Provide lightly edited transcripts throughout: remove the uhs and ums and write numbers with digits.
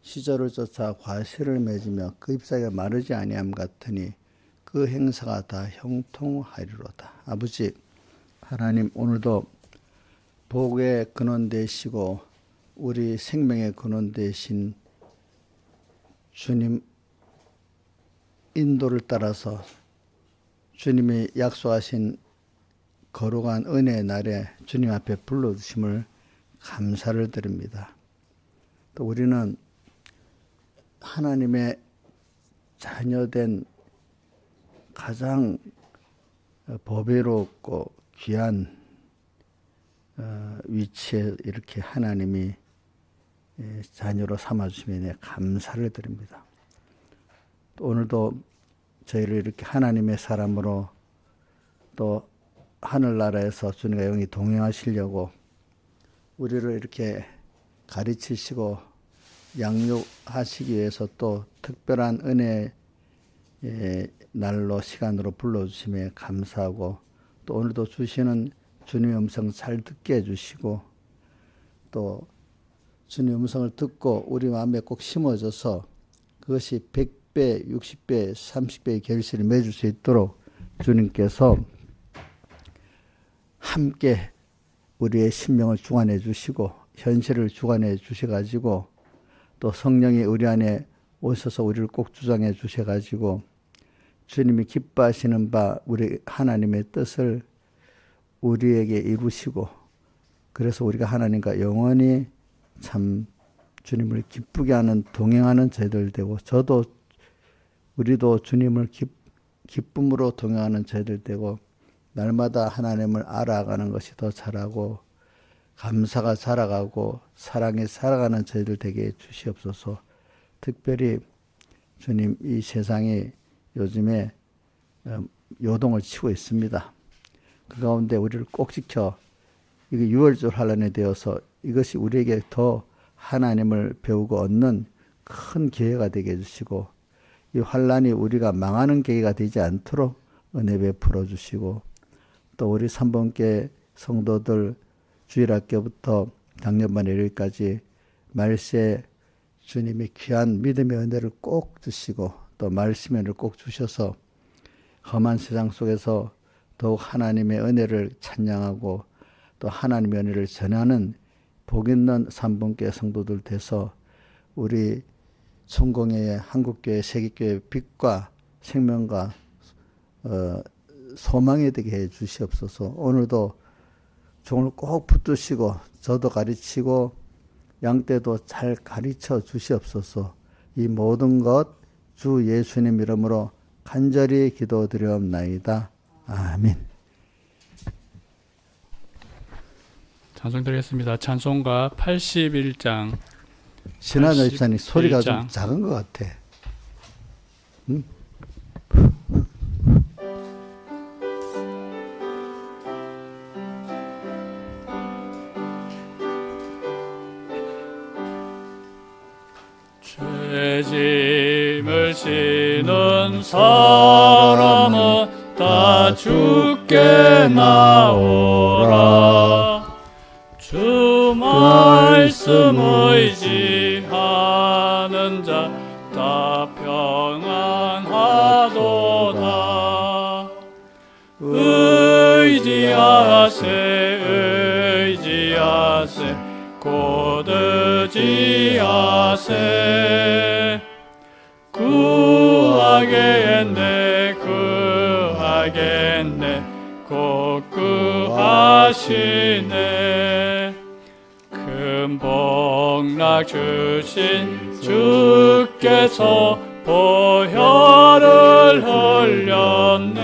시절을 쫓아 과실을 맺으며 그 잎사귀가 마르지 아니함 같으니 그 행사가 다 형통하리로다. 아버지 하나님, 오늘도 복의 근원 되시고 우리 생명의 근원 되신 주님 인도를 따라서 주님이 약속하신 거룩한 은혜의 날에 주님 앞에 불러주심을 감사를 드립니다. 또 우리는 하나님의 자녀된 가장 보배롭고 귀한 위치에 이렇게 하나님이 자녀로 삼아주심에 감사를 드립니다. 또 오늘도 저희를 이렇게 하나님의 사람으로 또 하늘나라에서 주님과 영원히 동행하시려고 우리를 이렇게 가르치시고 양육하시기 위해서 또 특별한 은혜의 날로 시간으로 불러주심에 감사하고, 또 오늘도 주시는 주님의 음성 잘 듣게 해주시고, 또 주님의 음성을 듣고 우리 마음에 꼭 심어져서 그것이 100배, 60배, 30배의 결실을 맺을 수 있도록 주님께서 함께 우리의 심령을 주관해 주시고 현실을 주관해 주셔가지고 또 성령이 우리 안에 오셔서 우리를 꼭 주장해 주셔가지고 주님이 기뻐하시는 바 우리 하나님의 뜻을 우리에게 이루시고, 그래서 우리가 하나님과 영원히 참 주님을 기쁘게 하는 동행하는 저희들 되고, 우리도 주님을 기쁨으로 동행하는 저희들 되고, 날마다 하나님을 알아가는 것이 더 자라고 감사가 자라가고 사랑이 살아가는 저희들 되게 해 주시옵소서. 특별히 주님, 이 세상이 요즘에 요동을 치고 있습니다. 그 가운데 우리를 꼭 지켜 이게 6월절 환란이 되어서 이것이 우리에게 더 하나님을 배우고 얻는 큰 기회가 되게 해주시고, 이 환란이 우리가 망하는 계기가 되지 않도록 은혜 베풀어 주시고, 또 우리 3번께 성도들 주일학교부터 작년반 일요일까지 말세 주님이 귀한 믿음의 은혜를 꼭 주시고 또 말씀의 은혜를 꼭 주셔서 험한 세상 속에서 더욱 하나님의 은혜를 찬양하고 또 하나님의 은혜를 전하는 복 있는 3번께 성도들 돼서 우리 천공회의 한국교회 세계교회의 빛과 생명과 소망이 되게 해 주시옵소서. 오늘도 종을 꼭 붙드시고 저도 가르치고 양떼도 잘 가르쳐 주시옵소서. 이 모든 것 주 예수님 이름으로 간절히 기도드리옵나이다. 아멘. 찬송드리겠습니다. 찬송가 81장. 신하자 집사님 소리가 좀 작은 것 같아. 응? 죄짐을 지는 사람은 다 주께 나오라. 주 말씀 의지하는 자 다 평안하도다. 의지하세 곧 의지하세. 구하겠네 곧 구하시네. 큰 복락 주신 주께서 보혈을 흘렸네.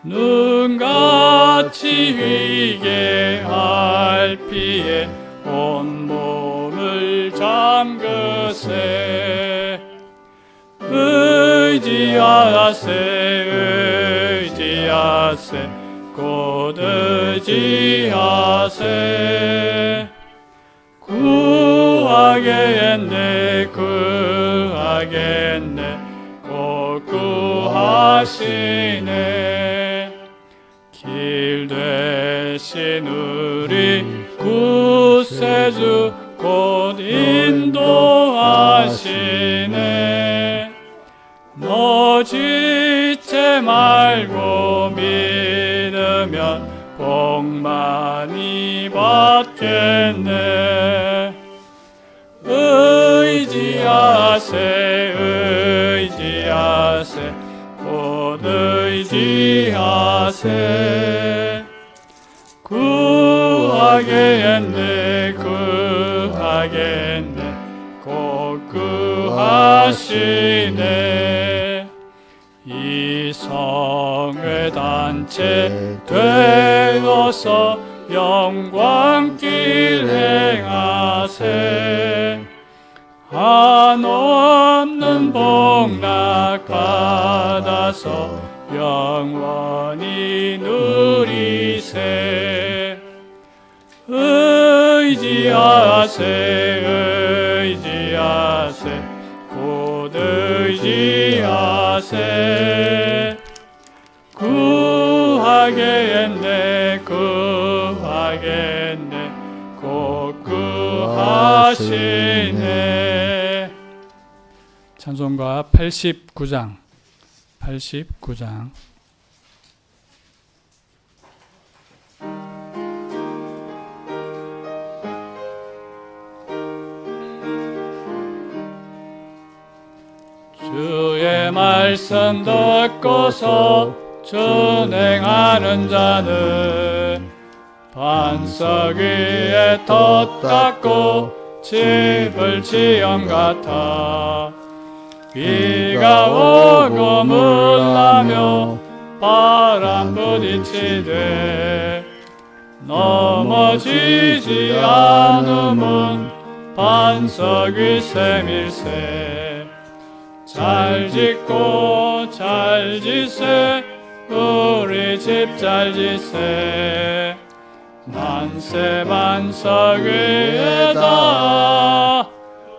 눈같이 휘게 할 피에 온몸을 잠그세. 의지하세 곧 의지하세. 구하겠네 곧 구하시네. 길 되신 우리 구세주 곧 인도 넘어지지 말고 믿으면 복 많이 받겠네. 의지하세 곧 의지하세. 구하겠네 곧 구하시네. 이성의 단체 되어서 영광길 행하세. 한없는 복락 받아서 영원히 누리세. 의지하세 곧 의지하세. 구하겠네 곧 구하시네. 찬송가 89장. 주의 말씀 듣고서 준행하는 자는 반석 위에 돛 닦고 집을 지은 같아. 비가 오고 물나며 바람 부딪히되 넘어지지 않음은 반석 위 셈일세. 잘 짓고 잘 짓세 우리 집 잘 짓세. 만세 반석 위에다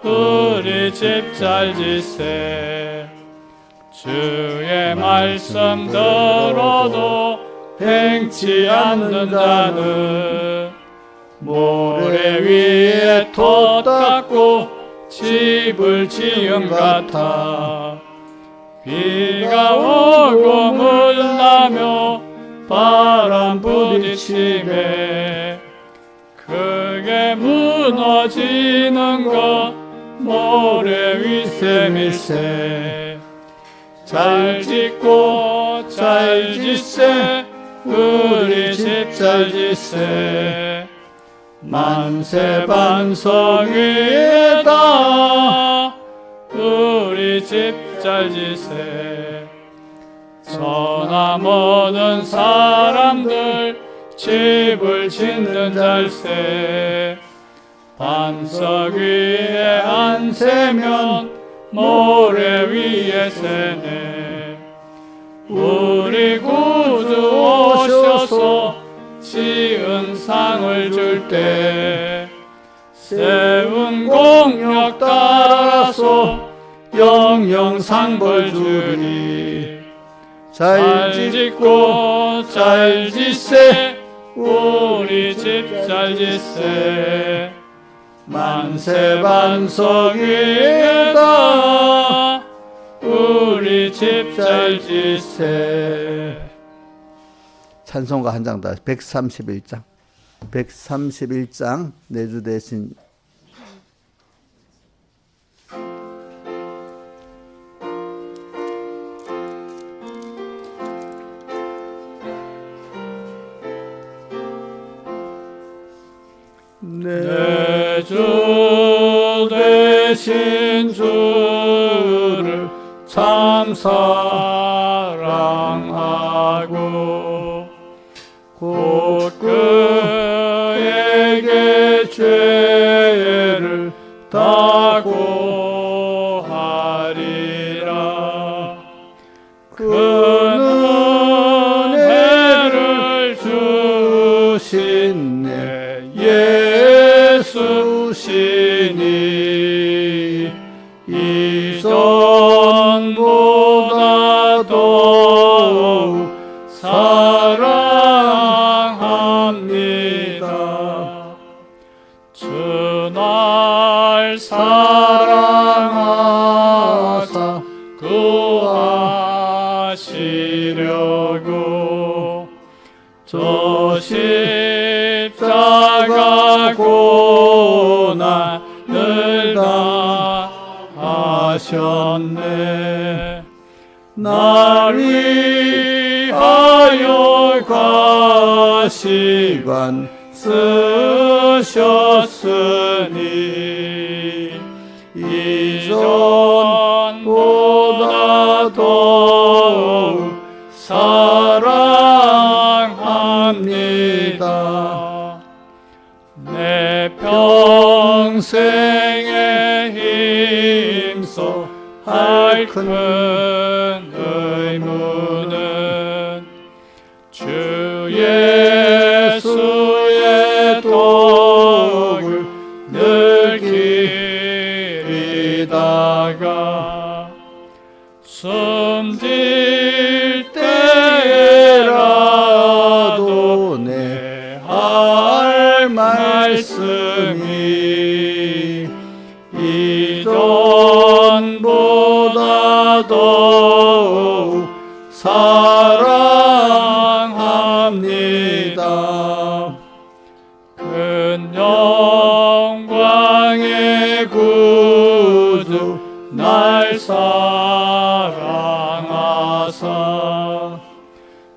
우리 집 잘 짓세. 주의 말씀 들어도 행치 않는 자는 모래 위에 돛 닦고 집을 지은 같아. 비가 오고 물나며 바람 부딪히매 크게 무너지는 것 모래 위 셈일세. 잘 짓고 잘 짓세 우리 집 잘 짓세. 만세 반석 위에다 우리 집 잘 짓세. 서나모든 사람들 집을 짓는 잘세. 반석 위에 안 세면 모래 위에 세네. 우리 구주 오셔서 지은 상을 줄 때 세운 공력 따라서 영영 상벌 주리. 잘 짓고 잘 짓세 우리 집 잘 짓세. 만세 반석 위에다 우리 집 잘 짓세. 찬송가 한 장 더. 131장 내주 대신 내 주 되신 주를 참 사랑하고 곧 그에게 죄를 다 고하리라. 그는 은혜를 주신 내 예수시니 이전보다 더욱 사랑합니다. 주 날 사랑하사 구하시니 것을 다 하셨네. 날 위하여 시간 쓰셨으니 이전보다 더욱 사랑합니다. 내 평생에 힘써 할 큰 의무는 주 예수의 덕을 늘 기리다가 숨질 때라도 내 할 말씀이 이전보다 더욱 사랑합니다. 큰 영광의 구주 날 사랑하사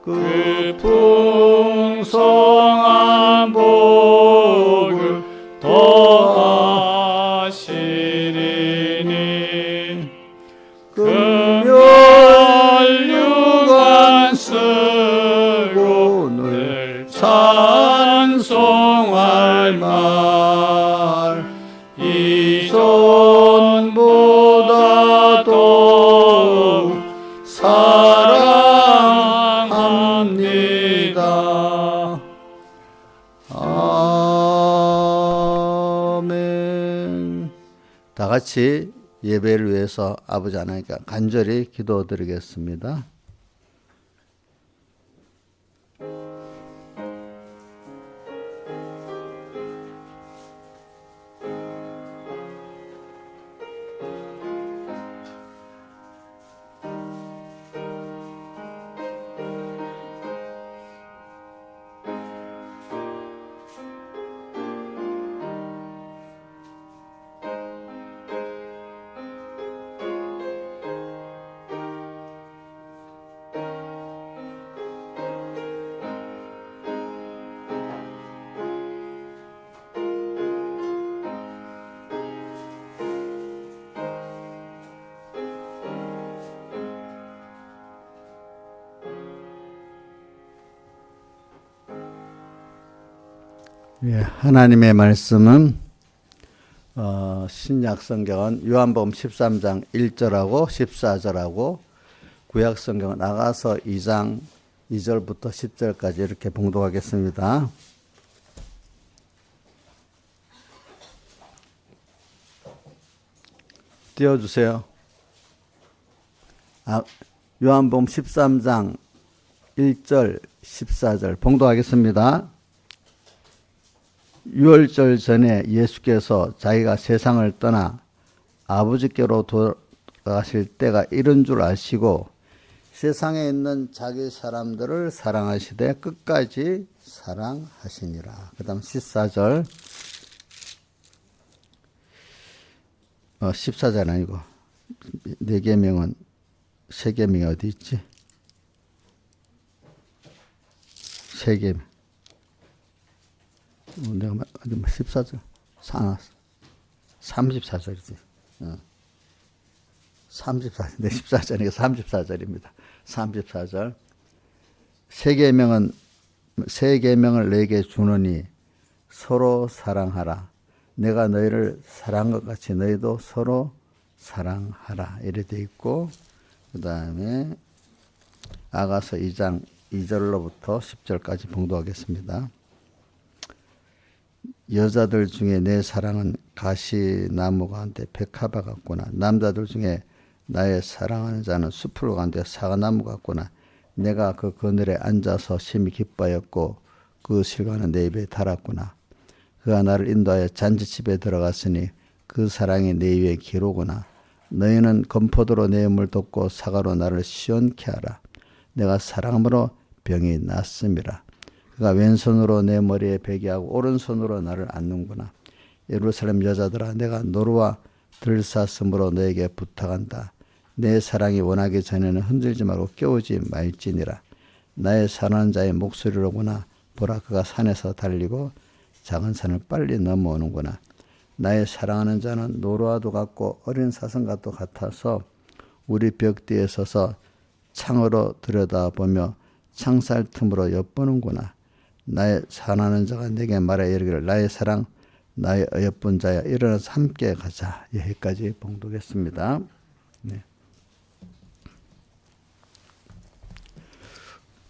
그 풍성한 복을 더하시리니 금멸류관 쓰고 늘 찬송할 말 이전보다 더욱 사랑합니다. 아멘. 다 같이 예배를 위해서 아버지 하나님께 간절히 기도드리겠습니다. 예, 하나님의 말씀은 신약 성경은 요한복음 13장 1절하고 14절하고 구약 성경은 나가서 2장 2절부터 10절까지 이렇게 봉독하겠습니다. 띄워주세요. 요한복음 13장 1절 14절 봉독하겠습니다. 유월절 전에 예수께서 자기가 세상을 떠나 아버지께로 돌아가실 때가 이른 줄 아시고 세상에 있는 자기 사람들을 사랑하시되 끝까지 사랑하시니라. 그 다음 14절 14절 아니고 4계명은 3계명이 어디 있지? 3계명 내가 14절 34절이지 34절 내 14절이니까 34절입니다. 34절 새 계명을 너에게 주노니 서로 사랑하라. 내가 너희를 사랑한 것 같이 너희도 서로 사랑하라. 이래 돼 있고 그 다음에 아가서 2장 2절로부터 10절까지 봉독하겠습니다. 여자들 중에 내 사랑은 가시나무 가운데 백합화 같구나. 남자들 중에 나의 사랑하는 자는 숲을 가운데 사과나무 같구나. 내가 그 그늘에 앉아서 심히 기뻐하였고 그 실과는 내 입에 달았구나. 그가 나를 인도하여 잔치집에 들어갔으니 그 사랑이 내 위에 기로구나. 너희는 건포도로 내 몸을 덮고 사과로 나를 시원케 하라. 내가 사랑함으로 병이 낫음이라. 그가 왼손으로 내 머리에 베게 하고 오른손으로 나를 안는구나. 예루살렘 여자들아 내가 노루와 들사슴으로 너에게 부탁한다. 내 사랑이 원하기 전에는 흔들지 말고 깨우지 말지니라. 나의 사랑하는 자의 목소리로구나. 보라 그가 산에서 달리고 작은 산을 빨리 넘어오는구나. 나의 사랑하는 자는 노루와도 같고 어린 사슴과도 같아서 우리 벽 뒤에 서서 창으로 들여다보며 창살 틈으로 엿보는구나. 나의 사랑하는 자가 내게 말하여 이르기를 나의 사랑 나의 어여쁜 자야 일어나서 함께 가자. 여기까지 봉독했습니다. 네.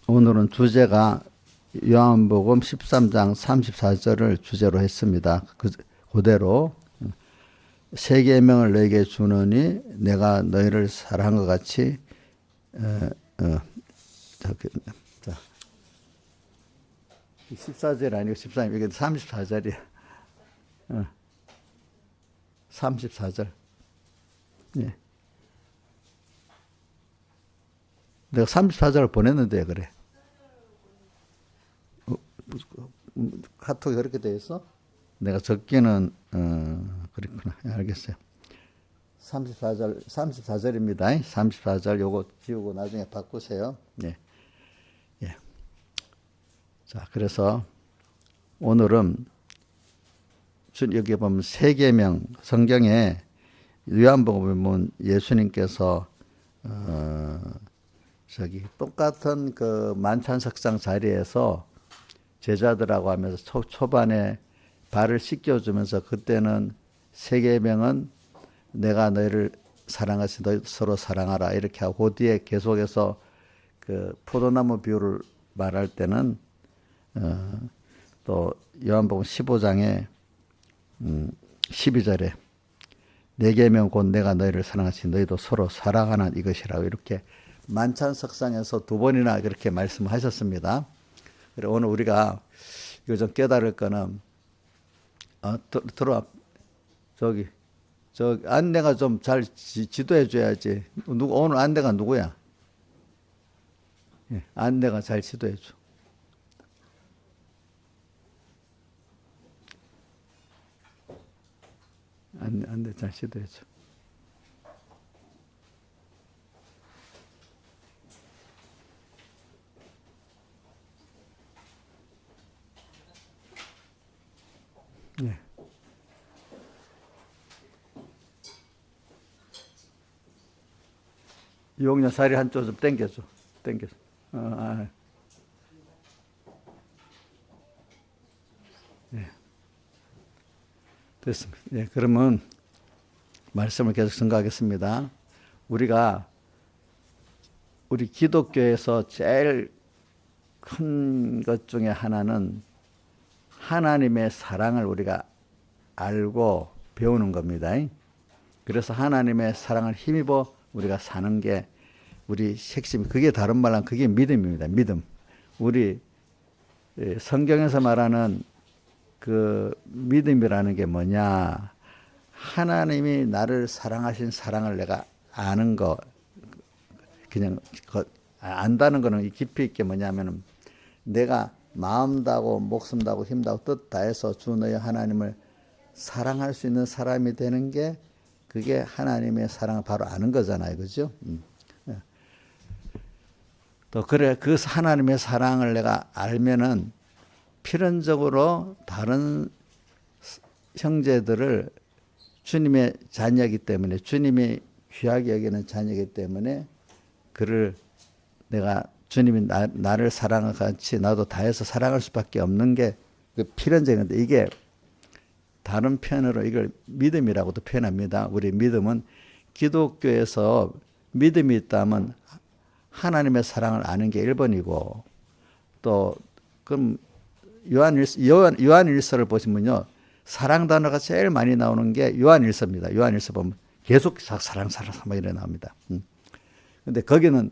오늘은 주제가 요한복음 13장 34절을 주제로 했습니다. 그대로 새 계명을 너에게 주노니 내가 너희를 사랑한 것 같이 14절 아니고 13절 이게 34절이야. 34절. 예. 내가 34절을 보냈는데 그래. 카톡이 그렇게 돼 있어? 내가 적기는 그렇구나. 알겠어요. 34절입니다. 34절 요거 지우고 나중에 바꾸세요. 예. 예. 자, 그래서 오늘은 여기 보면 세 계명 성경에 요한복음에 보면 예수님께서 똑같은 그 만찬석상 자리에서 제자들하고 하면서 초반에 발을 씻겨주면서 그때는 세 계명은 내가 너희를 사랑하시 너희 서로 사랑하라 이렇게 하고 그 뒤에 계속해서 그 포도나무 비유를 말할 때는 또 요한복음 15장에 12절에 네 계명 곧 내가 너희를 사랑하시 너희도 서로 사랑하는 이것이라고 이렇게 만찬석상에서 두 번이나 그렇게 말씀하셨습니다. 그리고 오늘 우리가 이거 좀 깨달을 거는 들어와 저기 안내가 좀 잘 지도해 줘야지. 오늘 안내가 누구야? 예, 안내가 잘 지도해 줘. 안내 잘 지도해 줘. 네. 이용녀 자리 한쪽 좀 당겨줘. 당겨줘. 네. 됐습니다. 네, 그러면 말씀을 계속 증거하겠습니다. 우리 기독교에서 제일 큰 것 중에 하나는 하나님의 사랑을 우리가 알고 배우는 겁니다. 그래서 하나님의 사랑을 힘입어 우리가 사는 게 우리 핵심, 그게 다른 말로 하면 그게 믿음입니다. 믿음. 우리 성경에서 말하는 그 믿음이라는 게 뭐냐? 하나님이 나를 사랑하신 사랑을 내가 아는 거, 그냥 안다는 거는 깊이 있게 뭐냐면은 내가 마음 다하고 목숨 다하고 힘 다하고 뜻 다해서 주 너희 하나님을 사랑할 수 있는 사람이 되는 게 그게 하나님의 사랑을 바로 아는 거잖아요. 그죠? 또 그래 그 하나님의 사랑을 내가 알면은 필연적으로 다른 형제들을 주님의 자녀이기 때문에 주님이 귀하게 여기는 자녀이기 때문에 그를 내가 주님이 나를 사랑을 같이 나도 다해서 사랑할 수밖에 없는 게 그 필연적인데 이게 다른 표현으로 이걸 믿음이라고도 표현합니다. 우리 믿음은 기독교에서 믿음이 있다면 하나님의 사랑을 아는 게 1번이고 또 그럼 요한일서를 보시면요. 사랑 단어가 제일 많이 나오는 게 요한일서입니다. 요한일서 보면 계속 사랑 막 이래 나옵니다. 근데 거기는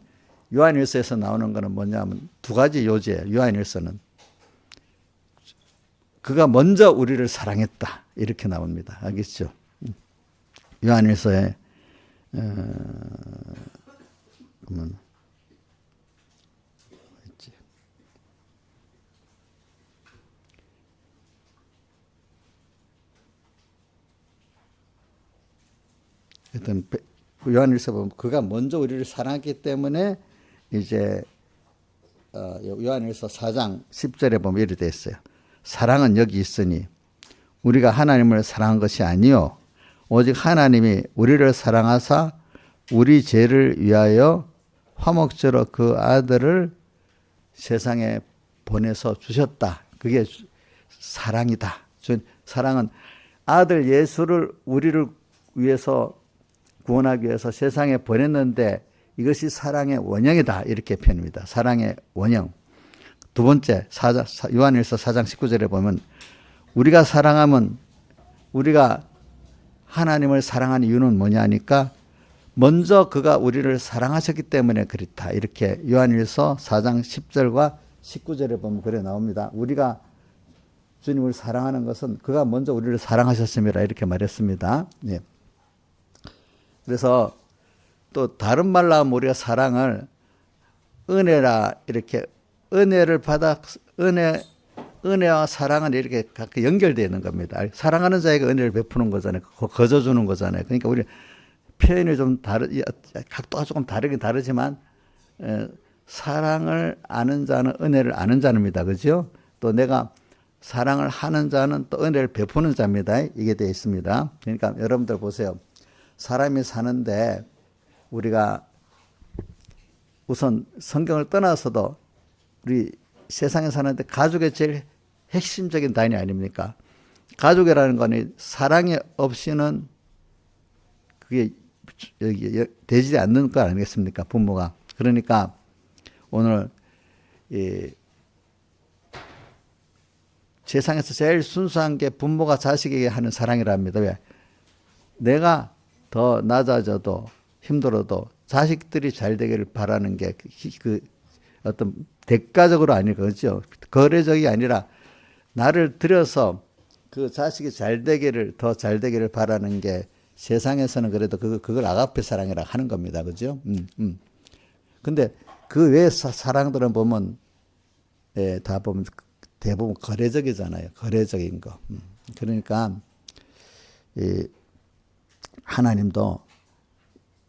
요한일서에서 나오는 거는 뭐냐면 두 가지 요지예요. 요한일서는 그가 먼저 우리를 사랑했다 이렇게 나옵니다. 알겠죠? 요한일서에 보면 어떤 요한일서 보면 그가 먼저 우리를 사랑했기 때문에 이제 요한일서 4장 10절에 보면 이렇게 돼 있어요. 사랑은 여기 있으니 우리가 하나님을 사랑한 것이 아니요 오직 하나님이 우리를 사랑하사 우리 죄를 위하여 화목제로 그 아들을 세상에 보내서 주셨다. 그게 사랑이다. 사랑은 아들 예수를 우리를 위해서 구원하기 위해서 세상에 보냈는데 이것이 사랑의 원형이다. 이렇게 표현합니다. 사랑의 원형. 두 번째 요한일서 4장 19절에 보면 우리가 사랑하면 우리가 하나님을 사랑하는 이유는 뭐냐 하니까 먼저 그가 우리를 사랑하셨기 때문에 그렇다. 이렇게 요한일서 4장 10절과 19절에 보면 그래 나옵니다. 우리가 주님을 사랑하는 것은 그가 먼저 우리를 사랑하셨음이라 이렇게 말했습니다. 예. 그래서 또 다른 말로 하면 우리가 사랑을 은혜라 이렇게 은혜를 받아 은혜와 사랑은 이렇게 각각 연결되어 있는 겁니다. 사랑하는 자에게 은혜를 베푸는 거잖아요. 거저 주는 거잖아요. 그러니까 우리 표현이 좀 각도가 조금 다르긴 다르지만 사랑을 아는 자는 은혜를 아는 자입니다. 그죠? 또 내가 사랑을 하는 자는 또 은혜를 베푸는 자입니다. 이게 되어 있습니다. 그러니까 여러분들 보세요. 사람이 사는데 우리가 우선 성경을 떠나서도 우리 세상에 사는데 가족의 제일 핵심적인 단위 아닙니까? 가족이라는 거는 사랑이 없이는 그게 되지 않는 거 아니겠습니까? 부모가. 그러니까 오늘 세상에서 제일 순수한 게 부모가 자식에게 하는 사랑이랍니다. 왜? 내가 더 낮아져도 힘들어도 자식들이 잘 되기를 바라는 게 그 어떤 대가적으로 아닐 거죠. 거래적이 아니라 나를 들여서 그 자식이 잘 되기를 더 잘 되기를 바라는 게 세상에서는 그래도 그걸 아가페 사랑이라고 하는 겁니다. 그죠? 근데 그 외의 사랑들은 보면 다 보면 대부분 거래적이잖아요. 거래적인 거. 그러니까 하나님도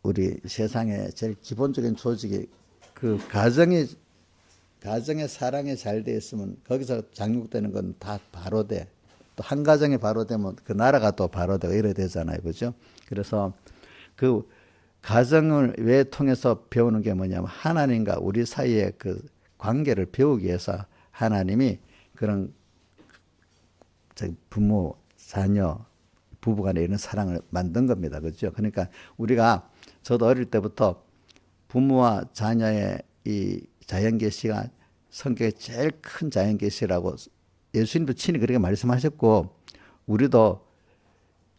우리 세상에 제일 기본적인 조직이 그 가정의 사랑이 잘 돼 있으면 거기서 장육되는 건 다 바로 돼. 또 한 가정이 바로 되면 그 나라가 또 바로 되고 이래 되잖아요. 그죠? 그래서 그 가정을 왜 통해서 배우는 게 뭐냐면 하나님과 우리 사이의 그 관계를 배우기 위해서 하나님이 그런 부모, 자녀, 부부간에 이런 사랑을 만든 겁니다. 그죠? 그러니까 우리가 저도 어릴 때부터 부모와 자녀의 이 자연계시가 성격의 제일 큰 자연계시라고 예수님도 친히 그렇게 말씀하셨고 우리도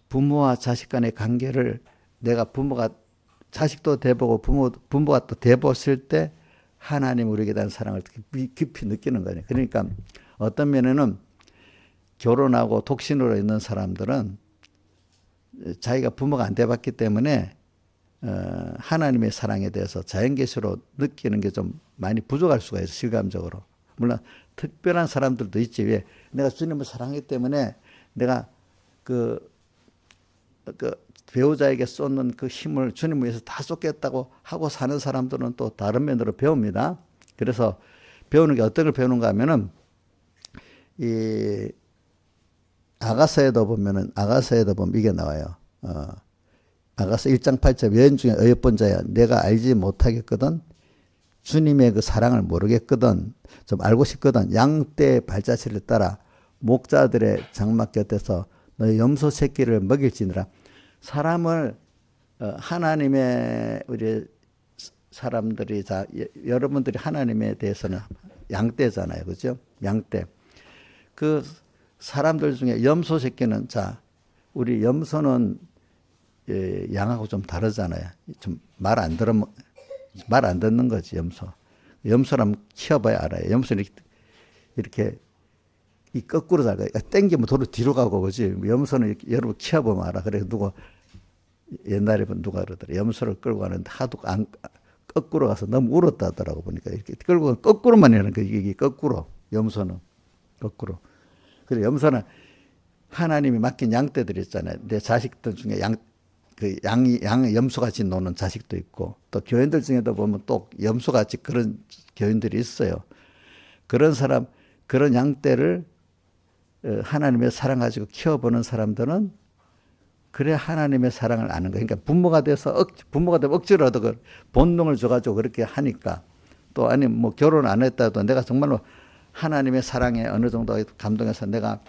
부모와 자식 간의 관계를 내가 부모가 자식도 대보고 부모가 또 대보았을 때 하나님 우리에게 대한 사랑을 깊이 느끼는 거예요. 그러니까 어떤 면에는 결혼하고 독신으로 있는 사람들은 자기가 부모가 안 돼봤기 때문에 하나님의 사랑에 대해서 자연계시로 느끼는 게 좀 많이 부족할 수가 있어요. 실감적으로. 물론 특별한 사람들도 있지. 왜? 내가 주님을 사랑하기 때문에 내가 그 배우자에게 쏟는 그 힘을 주님을 위해서 다 쏟겠다고 하고 사는 사람들은 또 다른 면으로 배웁니다. 그래서 배우는 게 어떤 걸 배우는가 하면은 이 아가서에도 보면 이게 나와요. 아가서 1장 8절 여인 중에 어여쁜 자야 내가 알지 못하겠거든 주님의 그 사랑을 모르겠거든 좀 알고 싶거든 양떼의 발자취를 따라 목자들의 장막 곁에서 너의 염소 새끼를 먹일지니라. 사람을 하나님의 우리 사람들이 여러분들이 하나님에 대해서는 양떼잖아요. 그죠? 양떼. 그 사람들 중에 염소 새끼는 우리 염소는 양하고 좀 다르잖아요. 좀 말 안 듣는 거지, 염소. 염소라면 키워봐야 알아요. 염소는 이렇게 이 거꾸로 잘 가요. 땡기면 도로 뒤로 가고, 그지? 염소는 이렇게 여러분 키워보면 알아. 그래서 옛날에 누가 그러더라. 염소를 끌고 가는데 하도 거꾸로 가서 너무 울었다 하더라고 보니까. 이렇게 끌고 가면 거꾸로만 하는 거예요. 이게 거꾸로. 염소는. 거꾸로. 그래, 염소는 하나님이 맡긴 양떼들 있잖아요. 내 자식들 중에 그 양 염소같이 노는 자식도 있고, 또 교인들 중에도 보면 또 염소같이 그런 교인들이 있어요. 그런 사람, 그런 양떼를 하나님의 사랑 가지고 키워보는 사람들은 그래 하나님의 사랑을 아는 거예요. 그러니까 부모가 되면 억지로라도 그 본능을 줘가지고 그렇게 하니까, 또 아니 뭐 결혼 안 했다도 내가 정말로 하나님의 사랑에 어느 정도 감동해서 내가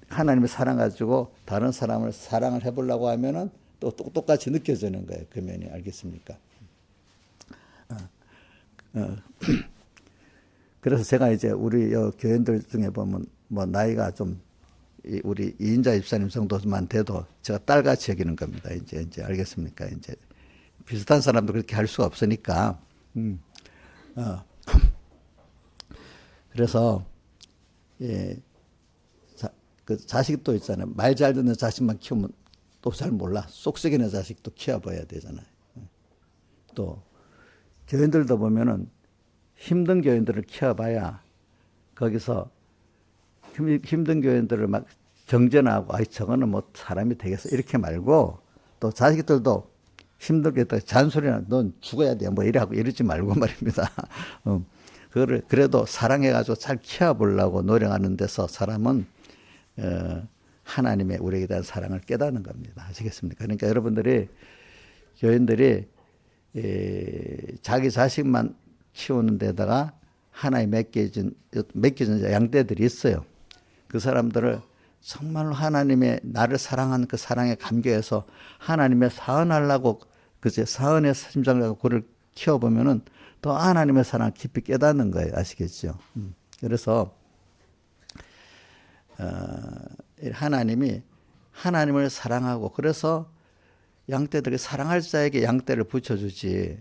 하나님의 사랑 가지고 다른 사람을 사랑을 해보려고 하면은 또 똑같이 느껴지는 거예요. 그 면이. 알겠습니까? 그래서 제가 이제 우리 교인들 중에 보면 뭐 나이가 좀 우리 이인자 집사님 정도만 돼도 제가 딸같이 여기는 겁니다. 이제 알겠습니까? 이제 비슷한 사람도 그렇게 할 수가 없으니까. 그래서 예, 그 자식도 있잖아요. 말 잘 듣는 자식만 키우면 또 잘 몰라. 속 썩이는 자식도 키워봐야 되잖아요. 또 교인들도 보면은 힘든 교인들을 키워봐야 거기서 힘든 교인들을 막 정죄하고 아이 저거는 뭐 사람이 되겠어 이렇게 말고, 또 자식들도 힘들게 또 잔소리나 넌 죽어야 돼 뭐 이래하고 이러지 말고 말입니다. 그거를 그래도 사랑해가지고 잘 키워보려고 노력하는 데서 사람은 하나님의 우리에게 대한 사랑을 깨닫는 겁니다. 아시겠습니까? 그러니까 여러분들이 교인들이 자기 자식만 키우는 데다가 하나님 맡겨진 양떼들이 있어요. 그 사람들을 정말로 하나님의 나를 사랑하는 그 사랑에 감격해서 하나님의 사은하려고 그제 사은의 심장을 갖고 그를 키워보면은 또 하나님의 사랑을 깊이 깨닫는 거예요. 아시겠죠? 그래서 하나님이 하나님을 사랑하고, 그래서 양떼들이 사랑할 자에게 양떼를 붙여주지,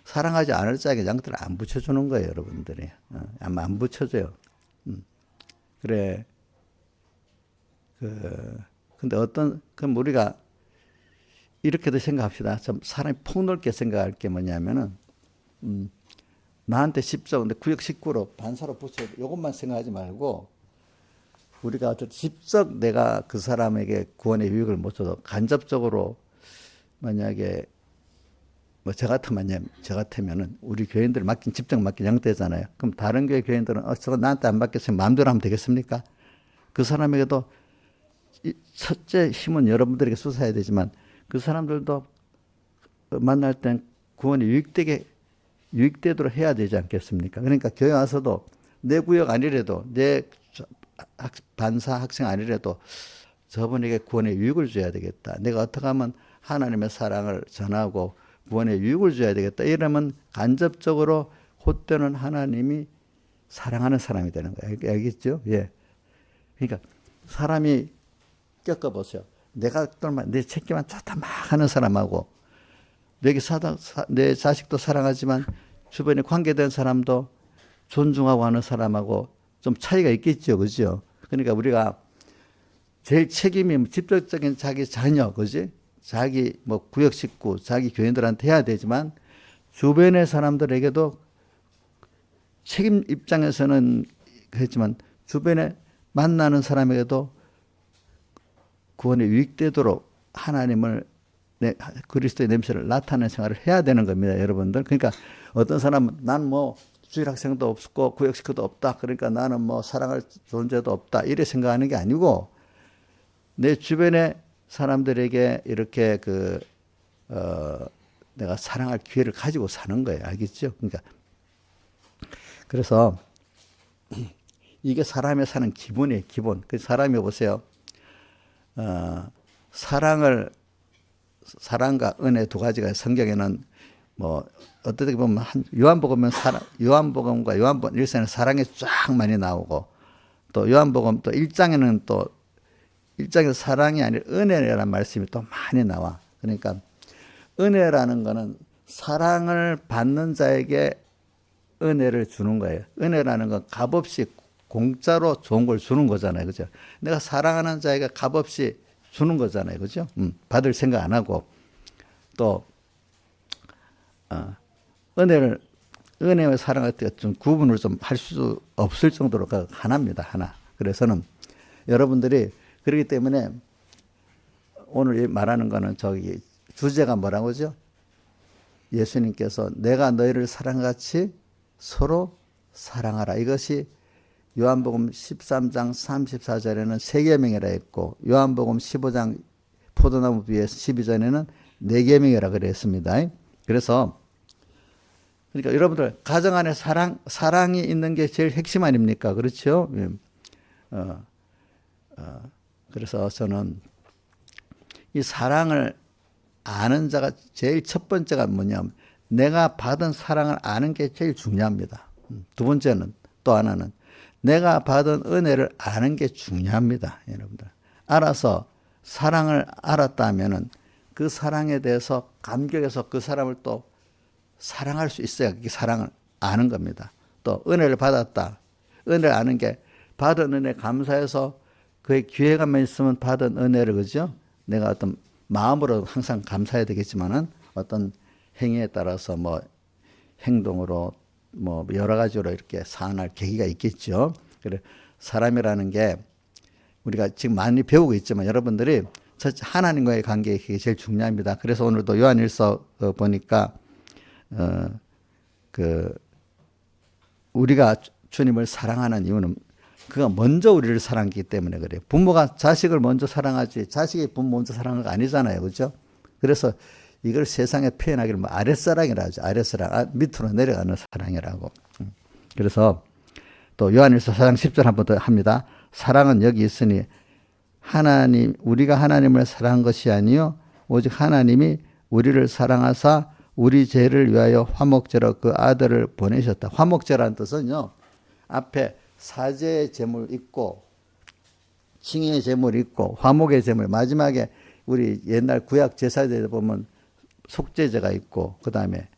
사랑하지 않을 자에게 양떼를 안 붙여주는 거예요, 여러분들이. 아마 안 붙여줘요. 그래. 근데 그럼 우리가 이렇게도 생각합시다. 좀 사람이 폭넓게 생각할 게 뭐냐면은, 나한테 10적, 근데 구역 19로 반사로 붙여, 이것만 생각하지 말고, 우리가 직접 내가 그 사람에게 구원의 유익을 못 줘도 간접적으로 만약에 뭐 저 같으면은 우리 교인들 직접 맡긴 양떼잖아요. 그럼 다른 교회 교인들은 저거 나한테 안 맡겼으면 마음대로 하면 되겠습니까? 그 사람에게도 첫째 힘은 여러분들에게 쏟아야 되지만 그 사람들도 만날 땐 구원이 유익되도록 해야 되지 않겠습니까? 그러니까 교회 와서도 내 구역 아니래도 내 반사 학생 아니래도 저분에게 구원의 유익을 줘야 되겠다. 내가 어떻게 하면 하나님의 사랑을 전하고 구원의 유익을 줘야 되겠다. 이러면 간접적으로 헛되는 하나님이 사랑하는 사람이 되는 거예요. 알겠죠? 예. 그러니까 사람이 겪어보세요. 내가 내 책기만 좋다 막 하는 사람하고 내 자식도 사랑하지만 주변에 관계된 사람도 존중하고 하는 사람하고 좀 차이가 있겠죠. 그죠? 그러니까 우리가 제일 책임이 직접적인 자기 자녀, 그지? 자기 뭐 구역 식구, 자기 교인들한테 해야 되지만 주변의 사람들에게도 책임 입장에서는 그렇지만 주변에 만나는 사람에게도 구원에 유익되도록 하나님을 그리스도의 냄새를 나타내는 생활을 해야 되는 겁니다, 여러분들. 그러니까 어떤 사람은 난 뭐 주일 학생도 없고 구역 식구도 없다. 그러니까 나는 뭐 사랑할 존재도 없다. 이래 생각하는 게 아니고 내 주변의 사람들에게 이렇게 내가 사랑할 기회를 가지고 사는 거예요. 알겠죠? 그러니까 그래서 이게 사람의 사는 기본이에요. 기본. 그 사람이 보세요. 사랑과 은혜 두 가지가 성경에는 뭐 어떻게 보면 요한복음과 요한복음 1장에는 사랑이 쫙 많이 나오고 또 요한복음 또 1장에는 또 1장에서 사랑이 아니라 은혜라는 말씀이 또 많이 나와. 그러니까 은혜라는 거는 사랑을 받는 자에게 은혜를 주는 거예요. 은혜라는 건 값없이 공짜로 좋은 걸 주는 거잖아요. 그죠? 내가 사랑하는 자에게 값없이 주는 거잖아요. 그죠? 받을 생각 안 하고. 또, 은혜와 사랑할 때 좀 구분을 좀 할 수 없을 정도로 하나입니다. 하나. 그래서는 여러분들이 그렇기 때문에 오늘 말하는 거는 주제가 뭐라고죠? 예수님께서 내가 너희를 사랑같이 서로 사랑하라. 이것이 요한복음 13장 34절에는 세 계명이라 했고 요한복음 15장 포도나무 위에 12절에는 네 계명이라 그랬습니다. 그래서 그러니까 여러분들 가정 안에 사랑이 있는 게 제일 핵심 아닙니까? 그렇죠? 그래서 저는 이 사랑을 아는 자가 제일 첫 번째가 뭐냐면 내가 받은 사랑을 아는 게 제일 중요합니다. 두 번째는 또 하나는 내가 받은 은혜를 아는 게 중요합니다. 여러분들 알아서 사랑을 알았다면은 그 사랑에 대해서 감격해서 그 사람을 또 사랑할 수 있어야 그 사랑을 아는 겁니다. 또 은혜를 받았다. 은혜를 아는 게 받은 은혜 감사해서 그의 기회가 있으면 받은 은혜를 그죠? 내가 어떤 마음으로 항상 감사해야 되겠지만은 어떤 행위에 따라서 뭐 행동으로 뭐 여러 가지로 이렇게 사안할 계기가 있겠죠. 그래 사람이라는 게 우리가 지금 많이 배우고 있지만 여러분들이 하나님과의 관계 그게 제일 중요합니다. 그래서 오늘도 요한일서 보니까 우리가 주님을 사랑하는 이유는 그가 먼저 우리를 사랑했기 때문에 그래요. 부모가 자식을 먼저 사랑하지 자식이 부모 먼저 사랑한 거 아니잖아요. 그렇죠? 그래서 이걸 세상에 표현하기를 뭐 아랫사랑이라 하죠. 아랫사랑. 밑으로 내려가는 사랑이라고. 그래서 또 요한일서 4장 10절 한 번 더 합니다. 사랑은 여기 있으니 우리가 하나님을 사랑한 것이 아니요 오직 하나님이 우리를 사랑하사 우리 죄를 위하여 화목제로 그 아들을 보내셨다. 화목제라는 뜻은요. 앞에 사제의 제물 있고 칭의의 제물 있고 화목의 제물 마지막에 우리 옛날 구약 제사제에 보면 속죄제가 있고 그다음에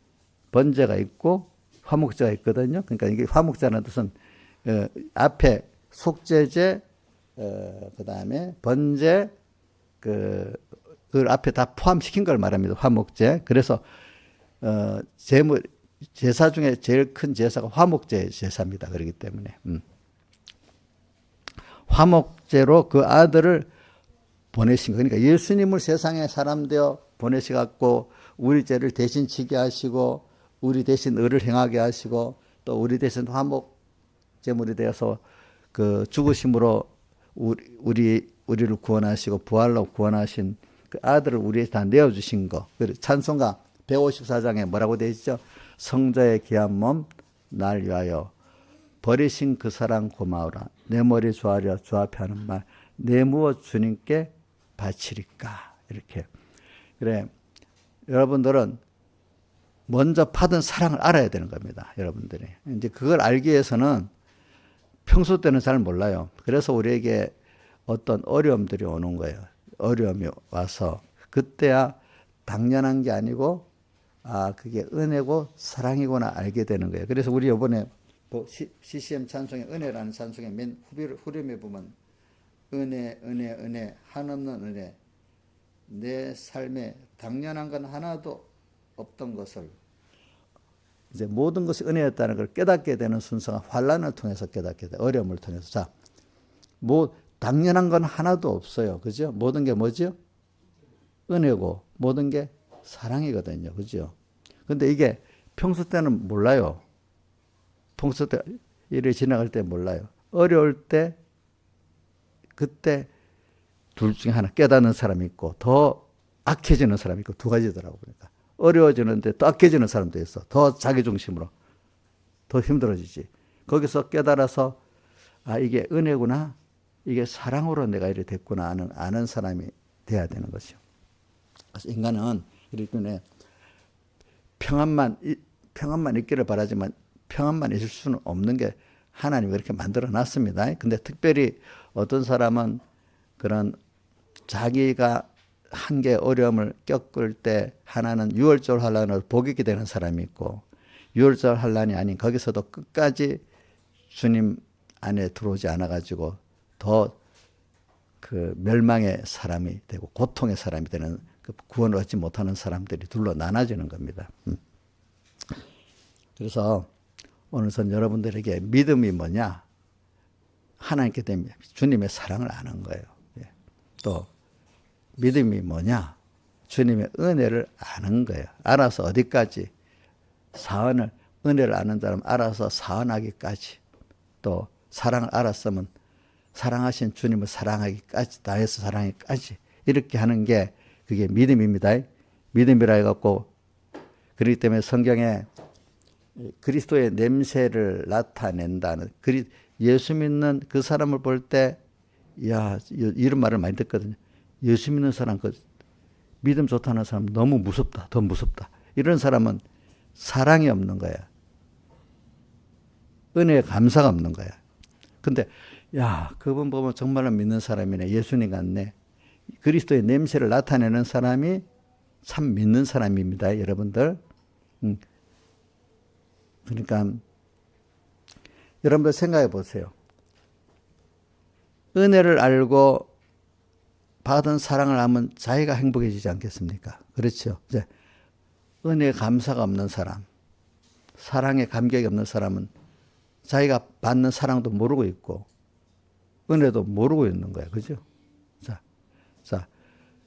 번제가 있고 화목제가 있거든요. 그러니까 이게 화목제라는 뜻은 앞에 속죄제 그다음에 번제 그걸 앞에 다 포함시킨 걸 말합니다. 화목제. 그래서 제사 중에 제일 큰 제사가 화목제 제사입니다. 그렇기 때문에 화목제로 그 아들을 보내신 거. 그러니까 예수님을 세상에 사람 되어 보내셔갖고 우리 죄를 대신 지게 하시고 우리 대신 의를 행하게 하시고 또 우리 대신 화목 제물이 되어서 그 죽으심으로 우리를 구원하시고 부활로 구원하신 그 아들을 우리에게 다 내어주신 거. 찬송가 154장에 뭐라고 되어 있죠? 성자의 귀한 몸 날 위하여 버리신 그 사랑 고마워라. 내 머리 조아려 주 앞에 하는 말 내 무엇 주님께 바치리까. 이렇게. 그래 여러분들은 먼저 받은 사랑을 알아야 되는 겁니다. 여러분들이. 이제 그걸 알기 위해서는 평소 때는 잘 몰라요. 그래서 우리에게 어떤 어려움들이 오는 거예요. 어려움이 와서 그때야 당연한 게 아니고 그게 은혜고 사랑이구나 알게 되는 거예요. 그래서 우리 이번에 CCM 찬송의 은혜라는 찬송의 맨 후렴에 보면 은혜 한없는 은혜 내 삶에 당연한 건 하나도 없던 것을 이제 모든 것이 은혜였다는 걸 깨닫게 되는 순서가 환난을 통해서 깨닫게 돼. 어려움을 통해서. 자, 당연한 건 하나도 없어요. 그죠? 모든 게 뭐죠? 은혜고 모든 게 사랑이거든요. 그죠? 근데 이게 평소 때는 몰라요. 평소 때 일이 지나갈 때 몰라요. 어려울 때 그때 둘 중에 하나 깨닫는 사람이 있고 더 악해지는 사람이 있고 두 가지더라고. 그러니까 어려워지는데 또 악해지는 사람도 있어. 더 자기중심으로 더 힘들어지지. 거기서 깨달아서 이게 은혜구나. 이게 사랑으로 내가 이렇게 됐구나 아는 사람이 돼야 되는 것이요. 그래서 인간은 이렇게 평안만 있기를 바라지만 평안만 있을 수는 없는 게 하나님이 그렇게 만들어 놨습니다. 근데 특별히 어떤 사람은 그런 자기가 한계 어려움을 겪을 때 하나는 유월절 환란으로 복이 있게 되는 사람이 있고 유월절 환란이 아닌 거기서도 끝까지 주님 안에 들어오지 않아가지고 더 그 멸망의 사람이 되고 고통의 사람이 되는 그 구원을 얻지 못하는 사람들이 둘로 나눠지는 겁니다. 그래서 오늘 전 여러분들에게 믿음이 뭐냐? 하나님께 주님의 사랑을 아는 거예요. 또 믿음이 뭐냐? 주님의 은혜를 아는 거예요. 알아서 어디까지? 사언을, 은혜를 아는 사람 알아서 사언하기까지. 또 사랑을 알았으면 사랑하신 주님을 사랑하기까지, 다해서 사랑하기까지. 이렇게 하는 게 그게 믿음입니다. 믿음이라 해갖고, 그렇기 때문에 성경에 그리스도의 냄새를 나타낸다는, 예수 믿는 그 사람을 볼 때, 야, 이런 말을 많이 듣거든요. 예수 믿는 사람, 믿음 좋다는 사람 너무 무섭다. 더 무섭다. 이런 사람은 사랑이 없는 거야. 은혜에 감사가 없는 거야. 근데 야, 그분 보면 정말로 믿는 사람이네. 예수님 같네. 그리스도의 냄새를 나타내는 사람이 참 믿는 사람입니다. 여러분들. 그러니까 여러분들 생각해 보세요. 은혜를 알고 받은 사랑을 하면 자기가 행복해지지 않겠습니까? 그렇죠. 이제 은혜에 감사가 없는 사람, 사랑에 감격이 없는 사람은 자기가 받는 사랑도 모르고 있고 은혜도 모르고 있는 거야. 그죠? 자,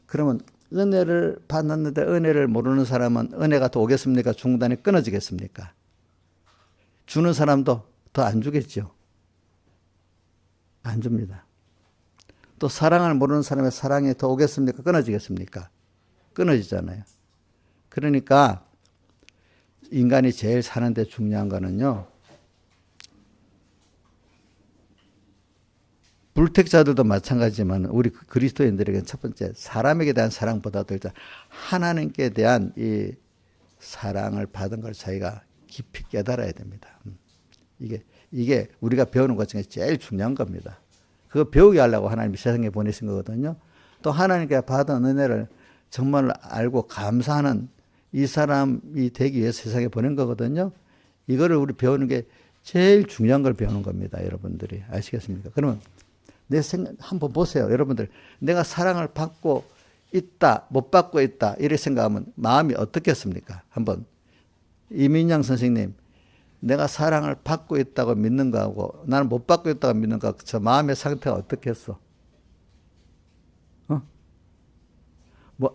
그러면 은혜를 받았는데 은혜를 모르는 사람은 은혜가 더 오겠습니까? 중단이 끊어지겠습니까? 주는 사람도 더 안 주겠죠. 안 줍니다. 또 사랑을 모르는 사람의 사랑이 더 오겠습니까? 끊어지겠습니까? 끊어지잖아요. 그러니까 인간이 제일 사는데 중요한 거는요. 불택자들도 마찬가지지만 우리 그리스도인들에게는 첫 번째 사람에게 대한 사랑보다도 일단 하나님께 대한 이 사랑을 받은 걸 자기가 깊이 깨달아야 됩니다. 이게 우리가 배우는 것 중에 제일 중요한 겁니다. 그거 배우게 하려고 하나님이 세상에 보내신 거거든요. 또 하나님께 받은 은혜를 정말 알고 감사하는 이 사람이 되기 위해서 세상에 보낸 거거든요. 이거를 우리 배우는 게 제일 중요한 걸 배우는 겁니다. 여러분들이 아시겠습니까? 그러면 내 생각 한번 보세요. 여러분들 내가 사랑을 받고 있다, 못 받고 있다 이렇게 생각하면 마음이 어떻겠습니까? 한번 이민영 선생님, 내가 사랑을 받고 있다고 믿는 거하고 나는 못 받고 있다고 믿는 거하고 저 마음의 상태가 어떻겠어?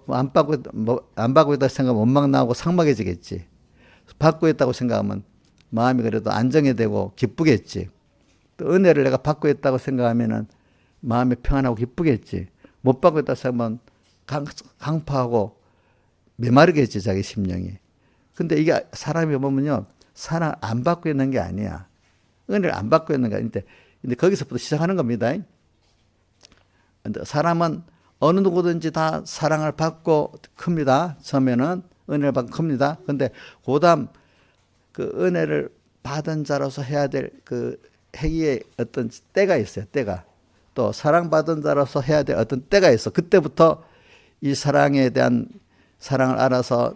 안 받고 있다고 생각하면 원망 나오고 상막해지겠지. 받고 있다고 생각하면 마음이 그래도 안정이 되고 기쁘겠지. 또 은혜를 내가 받고 있다고 생각하면은 마음이 평안하고 기쁘겠지. 못 받고 있다고 생각하면 강파하고 메마르겠지, 자기 심령이. 근데 이게 사람이 보면요, 사랑 안 받고 있는 게 아니야. 은혜를 안 받고 있는 게 아닌데, 근데 거기서부터 시작하는 겁니다. 근데 사람은 어느 누구든지 다 사랑을 받고 큽니다. 처음에는 은혜를 받고 큽니다. 근데 그다음 그 은혜를 받은 자로서 해야 될 그 행위의 어떤 때가 있어요. 때가. 또 사랑받은 자로서 해야 될 어떤 때가 있어. 그때부터 이 사랑에 대한 사랑을 알아서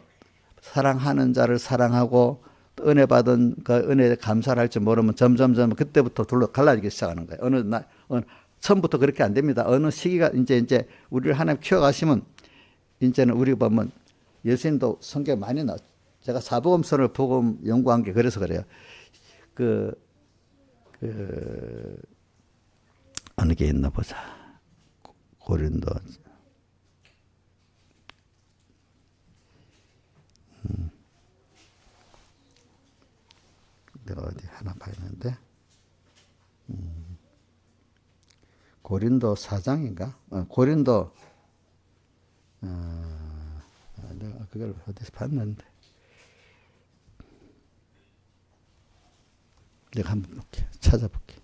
사랑하는 자를 사랑하고 또 은혜 받은 그 은혜에 감사를 할 줄 모르면 점점점 그때부터 둘로 갈라지기 시작하는 거예요. 처음부터 그렇게 안 됩니다. 어느 시기가 이제 우리를 하나님 키워가시면 이제는 우리 보면 예수님도 성경 많이 나. 제가 사복음서를 복음 연구한 게 그래서 그래요. 어느 게 있나 보자. 고린도. 내가 어디 하나 봐야되는데. 고린도 4장인가? 고린도, 내가 그걸 어디서 봤는데. 내가 한번 볼게. 찾아볼게.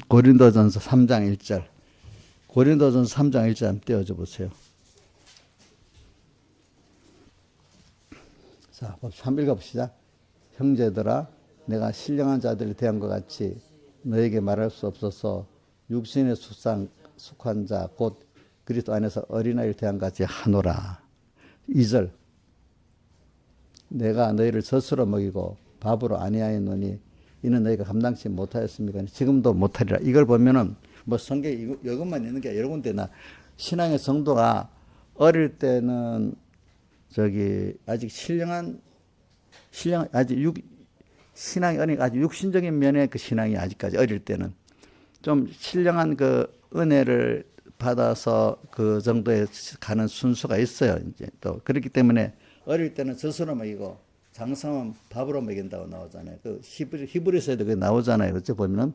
고린도전서 3장 1절. 고린도전서 3장 1절 한번 띄워줘 보세요. 자, 한번 읽어봅시다. 형제들아, 내가 신령한 자들이 대한 것 같이 너에게 말할 수 없어서 육신의 속한 자, 곧 그리스도 안에서 어린아이를 대한 것 같이 하노라. 2절. 내가 너희를 젖으로 먹이고 밥으로 아니하였노니 이는 너희가 감당치 못하였습니까? 지금도 못하리라. 이걸 보면은 뭐 성경에 이것만 있는 게 여러 군데나 신앙의 성도가 어릴 때는 아직 신앙이 아주 육신적인 면의 그 신앙이 아직까지 어릴 때는 좀 신령한 그 은혜를 받아서 그 정도에 가는 순서가 있어요. 이제 또 그렇기 때문에 어릴 때는 젖으로 먹이고 장성은 밥으로 먹인다고 나오잖아요. 그 히브리서에도 그게 나오잖아요. 그렇죠? 보면은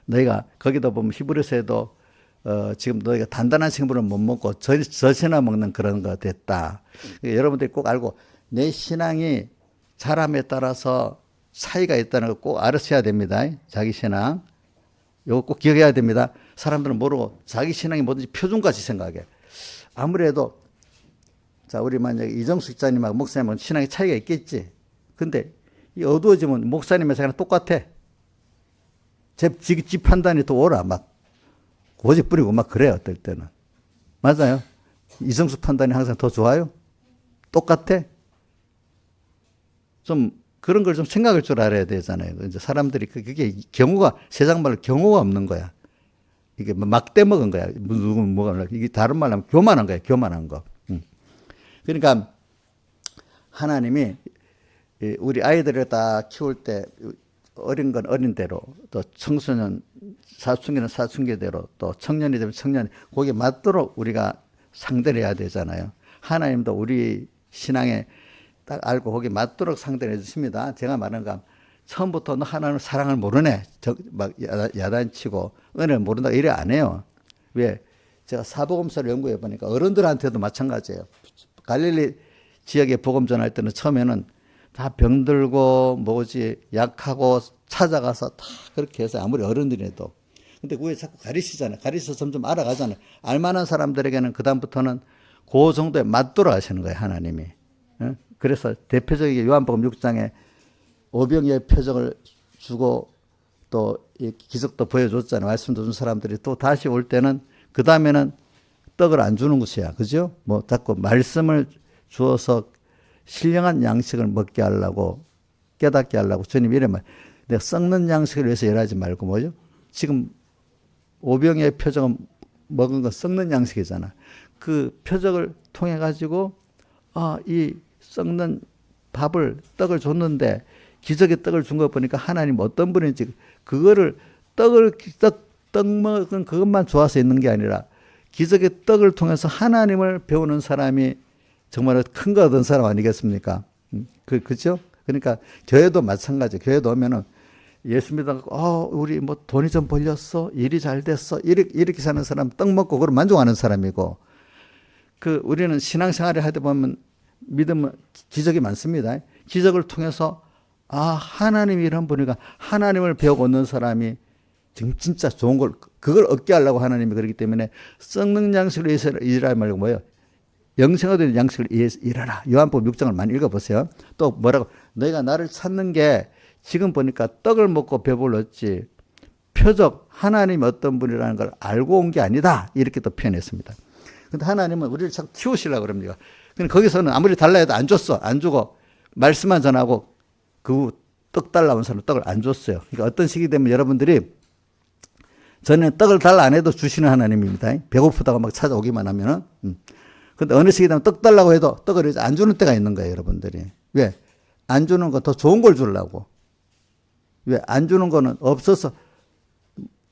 너희가 거기도 보면 히브리서에도 지금 너희가 단단한 식물을 못 먹고 젖이나 먹는 그런 거 됐다. 여러분들이 꼭 알고 내 신앙이 자람에 따라서 차이가 있다는 거 꼭 알으셔야 됩니다. 자기 신앙. 이거 꼭 기억해야 됩니다. 사람들은 모르고 자기 신앙이 뭐든지 표준같이 생각해. 아무래도 자, 우리 만약에 이정숙 집사님하고 목사님하고 신앙의 차이가 있겠지. 근데 이 어두워지면 목사님의 생각은 똑같아. 집 판단이 또 오라. 막 고집 부리고 막 그래요. 어떨 때는. 맞아요. 이정숙 판단이 항상 더 좋아요? 똑같아? 좀 그런 걸 좀 생각할 줄 알아야 되잖아요. 이제 사람들이 그게 세상 말로 경우가 없는 거야. 이게 막대 먹은 거야. 누군 뭐가 이게 다른 말로 하면 교만한 거야. 교만한 거. 그러니까 하나님이 우리 아이들을 다 키울 때 어린 건 어린 대로 또 청소년 사춘기는 사춘기대로 또 청년이 되면 청년 거기에 맞도록 우리가 상대를 해야 되잖아요. 하나님도 우리 신앙에 딱 알고 거기에 맞도록 상대를 해주십니다. 제가 말하는 건 처음부터 너 하나님 사랑을 모르네 막 야단치고 은혜를 모른다 이래 안 해요. 왜? 제가 사복음서를 연구해 보니까 어른들한테도 마찬가지예요. 갈릴리 지역에 복음 전할 때는 처음에는 다 병들고 약하고 찾아가서 다 그렇게 해서 아무리 어른들이라도 근데 그게 자꾸 가르치잖아요. 가르쳐서 점점 알아가잖아요. 알만한 사람들에게는 그다음부터는 그 정도에 맞도록 하시는 거예요. 하나님이. 그래서 대표적인 요한복음 6장에 오병이의 표적을 주고 또 기적도 보여줬잖아요. 말씀도 준 사람들이 또 다시 올 때는 그 다음에는 떡을 안 주는 것이야. 그죠? 뭐 자꾸 말씀을 주어서 신령한 양식을 먹게 하려고 깨닫게 하려고 주님 이래 말. 내가 썩는 양식을 위해서 일하지 말고 뭐죠? 지금 오병이의 표적은 먹은 건 썩는 양식이잖아. 그 표적을 통해 가지고 이 썩는 떡을 줬는데 기적의 떡을 준 거 보니까 하나님 어떤 분인지 그거를 떡 먹은 그것만 좋아서 있는 게 아니라 기적의 떡을 통해서 하나님을 배우는 사람이 정말 큰 거 얻은 사람 아니겠습니까? 그죠? 그러니까 교회도 마찬가지. 교회도 오면은 예수 믿어갖고 우리 뭐 돈이 좀 벌렸어, 일이 잘 됐어 이렇게 사는 사람 떡 먹고 그걸 만족하는 사람이고 우리는 신앙생활을 하다 보면 믿으면 기적이 많습니다. 기적을 통해서 하나님이 이런 분이가 하나님을 배우고 얻는 사람이 진짜 좋은 그걸 얻게 하려고 하나님이 그렇기 때문에 썩는 양식을 위해서 일하지 말고 뭐예요? 영생하는 양식을 위해서 일하라. 요한복음 6장을 많이 읽어보세요. 또 뭐라고? 너희가 나를 찾는 게 지금 보니까 떡을 먹고 배불렀지 표적 하나님이 어떤 분이라는 걸 알고 온 게 아니다. 이렇게 또 표현했습니다. 근데 하나님은 우리를 자꾸 키우시려고 그럽니다. 근데 거기서는 아무리 달라 해도 안 줬어. 안 주고 말씀만 전하고 그 떡 달라 온 사람 떡을 안 줬어요. 그러니까 어떤 시기 되면 여러분들이 전에 떡을 달라 안 해도 주시는 하나님입니다. 배고프다고 막 찾아오기만 하면은. 근데 어느 시기 되면 떡 달라고 해도 떡을 안 주는 때가 있는 거예요, 여러분들이. 왜? 안 주는 거 더 좋은 걸 주려고. 왜? 안 주는 거는 없어서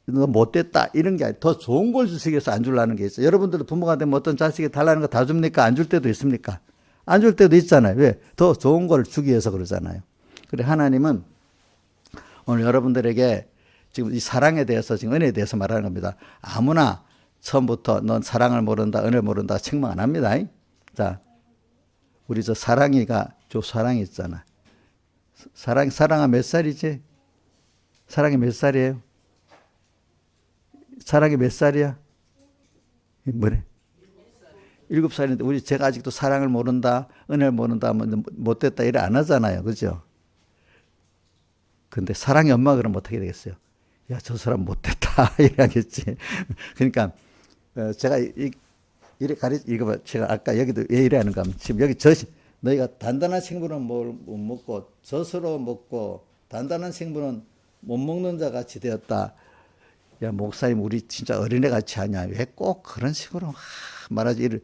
너 못됐다 이런 게 아니라 더 좋은 걸 주시기 위해서 안 주려는 게 있어요. 여러분들도 부모가 되면 어떤 자식이 달라는 거 다 줍니까? 안 줄 때도 있습니까? 안 줄 때도 있잖아요. 왜? 더 좋은 걸 주기 위해서 그러잖아요. 그래 하나님은 오늘 여러분들에게 지금 이 사랑에 대해서 지금 은혜에 대해서 말하는 겁니다. 아무나 처음부터 넌 사랑을 모른다, 은혜를 모른다 책망 안 합니다. 자, 우리 사랑이가 사랑이 있잖아. 사랑아 몇 살이지? 사랑이 몇 살이에요? 사랑이 몇 살이야? 뭐래? 7살인데 제가 아직도 사랑을 모른다, 은혜를 모른다 하면 못됐다 이래 안 하잖아요. 그죠? 근데 사랑의 엄마가 그러면 어떻게 되겠어요? 야, 저 사람 못됐다 이래야겠지. 그러니까 제가 이래 이거 제가 아까 여기도 왜 이래 하는가 하면 지금 여기 너희가 단단한 생물은 못 먹고 젖으로 먹고 단단한 생물은 못 먹는 자 같이 되었다. 야, 목사님, 우리 진짜 어린애 같이 하냐? 왜 꼭 그런 식으로 말하지?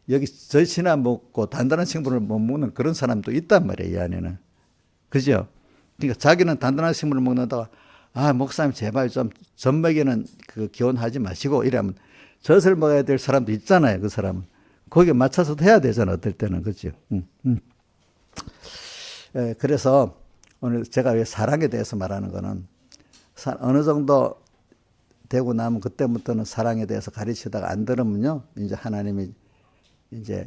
여기 젖이나 먹고 단단한 생물을 못 먹는 그런 사람도 있단 말이에요, 이 안에는. 그죠? 그러니까 자기는 단단한 생물을 먹는다가, 아, 목사님, 제발 좀 젖먹이는 그 기원하지 마시고, 이러면 젖을 먹어야 될 사람도 있잖아요, 그 사람은. 거기에 맞춰서도 해야 되잖아, 어떨 때는. 그죠? 그래서 오늘 제가 왜 사랑에 대해서 말하는 거는, 어느 정도 되고 나면 그때부터는 사랑에 대해서 가르치다가 안 들으면요, 이제 하나님이 이제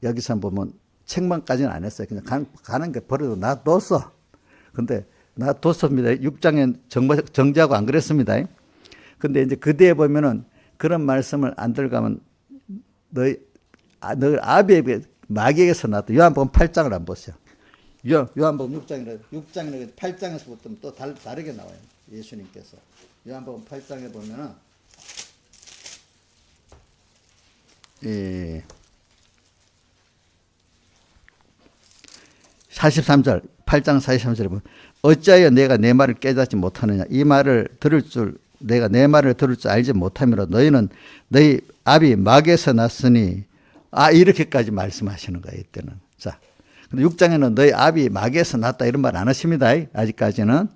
여기서 보면 책망까지는 안 했어요. 그냥 가는 게 버려도 놔뒀어. 근데 놔뒀습니다. 6장에 정지하고 안 그랬습니다. 근데 이제 그 뒤에 보면은 그런 말씀을 안 들어가면 너희 아비에게 마귀에게서 나왔다. 요한복음 8장을 한번 보세요. 요한복음 6장이나 8장에서부터 또 다르게 나와요. 예수님께서. 요한복음 8장에 보면은, 43절, 8장 43절에 보면, 어찌하여 내가 내 말을 깨닫지 못하느냐. 이 말을 내가 내 말을 들을 줄 알지 못하므로 너희는 너희 아비 마귀에서 났으니, 이렇게까지 말씀하시는 거예요, 이때는. 자. 근데 6장에는 너희 아비 마귀에서 났다 이런 말 안 하십니다. 아직까지는.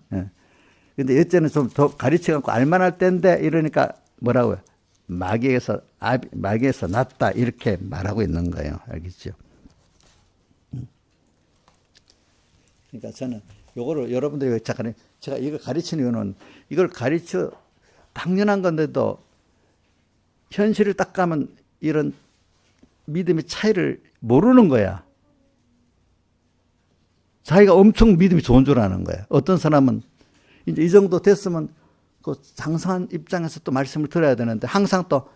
근데 이때는 좀 더 가르쳐갖고 알만할 때인데 이러니까 뭐라고요? 마귀에서 났다 이렇게 말하고 있는 거예요. 알겠죠? 그러니까 저는 요거를 여러분들이 잠깐 제가 이거 가르치는 이유는 이걸 당연한 건데도 현실을 딱 가면 이런 믿음의 차이를 모르는 거야. 자기가 엄청 믿음이 좋은 줄 아는 거야. 어떤 사람은 이제 이 정도 됐으면 그 장성한 입장에서 또 말씀을 들어야 되는데 항상 또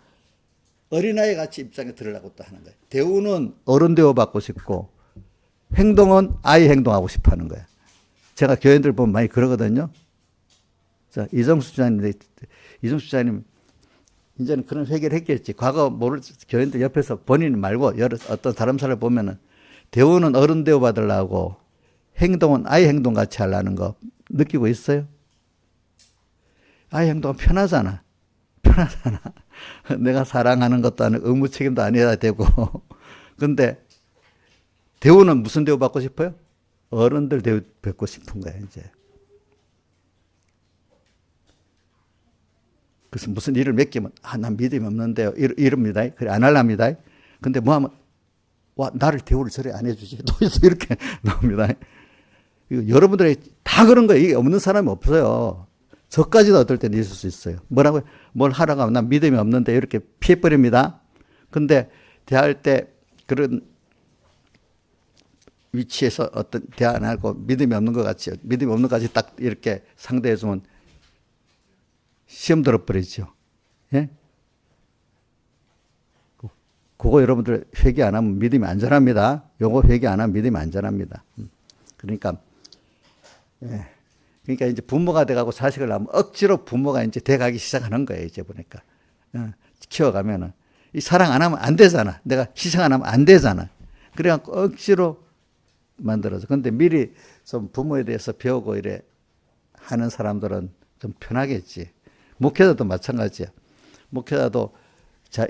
어린아이 같이 입장에 들으려고 또 하는 거예요. 대우는 어른 대우 받고 싶고 행동은 아이 행동하고 싶어 하는 거예요. 제가 교인들 보면 많이 그러거든요. 자, 이정수 주장님, 이제는 그런 회개를 했겠지. 과거 모를 교인들 옆에서 본인 말고 어떤 다른 사람을 보면은 대우는 어른 대우 받으려고 행동은 아이 행동 같이 하려는 거 느끼고 있어요? 아이 행동은 편하잖아. 내가 사랑하는 것도 아니고 의무 책임도 아니어야 되고. 근데 대우는 무슨 대우 받고 싶어요? 어른들 대우 받고 싶은 거야, 이제. 그래서 무슨 일을 맡기면, 난 믿음이 없는데요. 이럽니다. 그래, 안 할랍니다. 근데 뭐 하면, 나를 대우를 저래 안 해주지. 또 이렇게 나옵니다. 여러분들이 다 그런 거예요. 이게 없는 사람이 없어요. 저까지도 어떨 때는 있을 수 있어요. 뭐라고요? 뭘 하라고 하면 난 믿음이 없는데 이렇게 피해버립니다. 근데 대할 때 그런 위치에서 어떤 대화 안 하고 믿음이 없는 것 같이 딱 이렇게 상대해주면 시험 들어버리죠. 예? 그거 여러분들 회개 안 하면 믿음이 안전합니다. 요거 회개 안 하면 믿음이 안전합니다. 그러니까, 예. 그러니까 이제 부모가 돼가고 자식을 낳으면 억지로 부모가 이제 돼가기 시작하는 거예요. 이제 보니까. 키워가면은. 이 사랑 안 하면 안 되잖아. 내가 희생 안 하면 안 되잖아. 그래갖고 억지로 만들어서. 근데 미리 좀 부모에 대해서 배우고 이래 하는 사람들은 좀 편하겠지. 목회자도 마찬가지야. 목회자도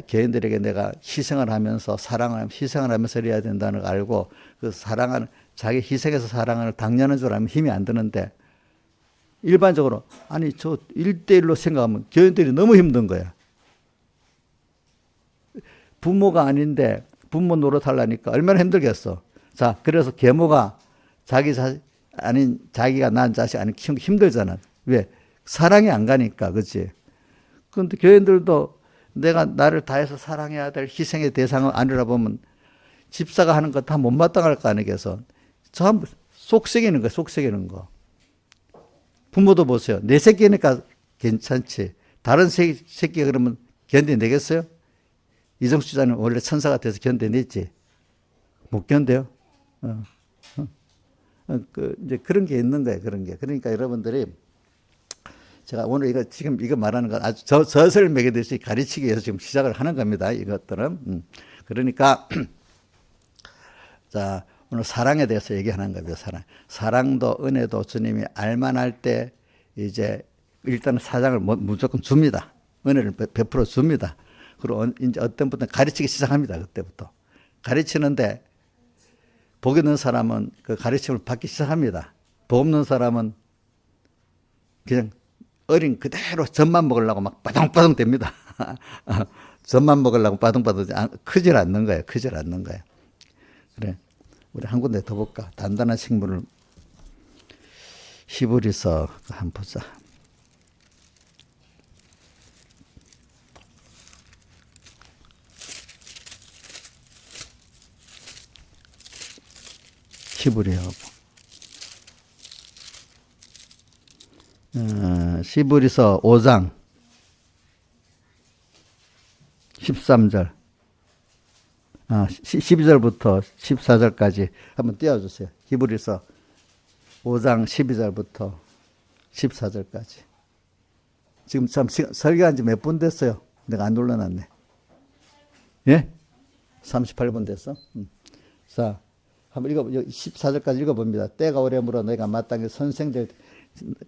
개인들에게 내가 희생을 하면서 희생을 하면서 이래야 된다는 걸 알고 그 자기 희생해서 사랑하는 당연한 줄 알면 힘이 안 드는데 일반적으로 저 1대1로 생각하면 교인들이 너무 힘든 거야. 부모가 아닌데 부모 노릇하려니까 얼마나 힘들겠어. 자, 그래서 계모가 자기가 낳은 자식 아닌 키우기 힘들잖아. 왜? 사랑이 안 가니까, 그렇지? 그런데 교인들도 내가 나를 다해서 사랑해야 될 희생의 대상을 아니라 보면 집사가 하는 거 다 못마땅할 거 아니겠어. 전부 속썩이는 거야, 속썩이는 거. 부모도 보세요. 내 새끼니까 괜찮지. 다른 새끼가 그러면 견뎌내겠어요? 이정수 지사는 원래 천사 같아서 견뎌냈지. 못 견뎌요. 이제 그런 게 있는 거예요, 그런 게. 그러니까 여러분들이 제가 오늘 지금 이거 말하는 건 아주 젖을 먹이듯이 가르치기 위해서 지금 시작을 하는 겁니다. 이것들은. 그러니까, 자, 오늘 사랑에 대해서 얘기하는 겁니다. 사랑도 은혜도 주님이 알만할 때 이제 일단은 사랑을 무조건 줍니다. 은혜를 베풀어 줍니다. 그리고 이제 어떤 분들은 가르치기 시작합니다. 그때부터. 가르치는데 복 있는 사람은 그 가르침을 받기 시작합니다. 복 없는 사람은 그냥 어린 그대로 젖만 먹으려고 막 빠둥빠둥 됩니다. 젖만 먹으려고 빠둥빠둥 크질 않는 거예요. 크질 않는 거예요. 그래. 우리 한 군데 더 볼까? 단단한 식물을 히브리서 한번 보자. 히브리하고 히브리서 5장 13절 12절부터 14절까지 한번 띄워주세요. 히브리서 5장 12절부터 14절까지. 지금 참 설교한 지 몇 분 됐어요? 내가 안 눌러놨네. 예? 38분 됐어? 자, 한번 14절까지 읽어봅니다. 때가 오래므로 너희가 마땅히 선생들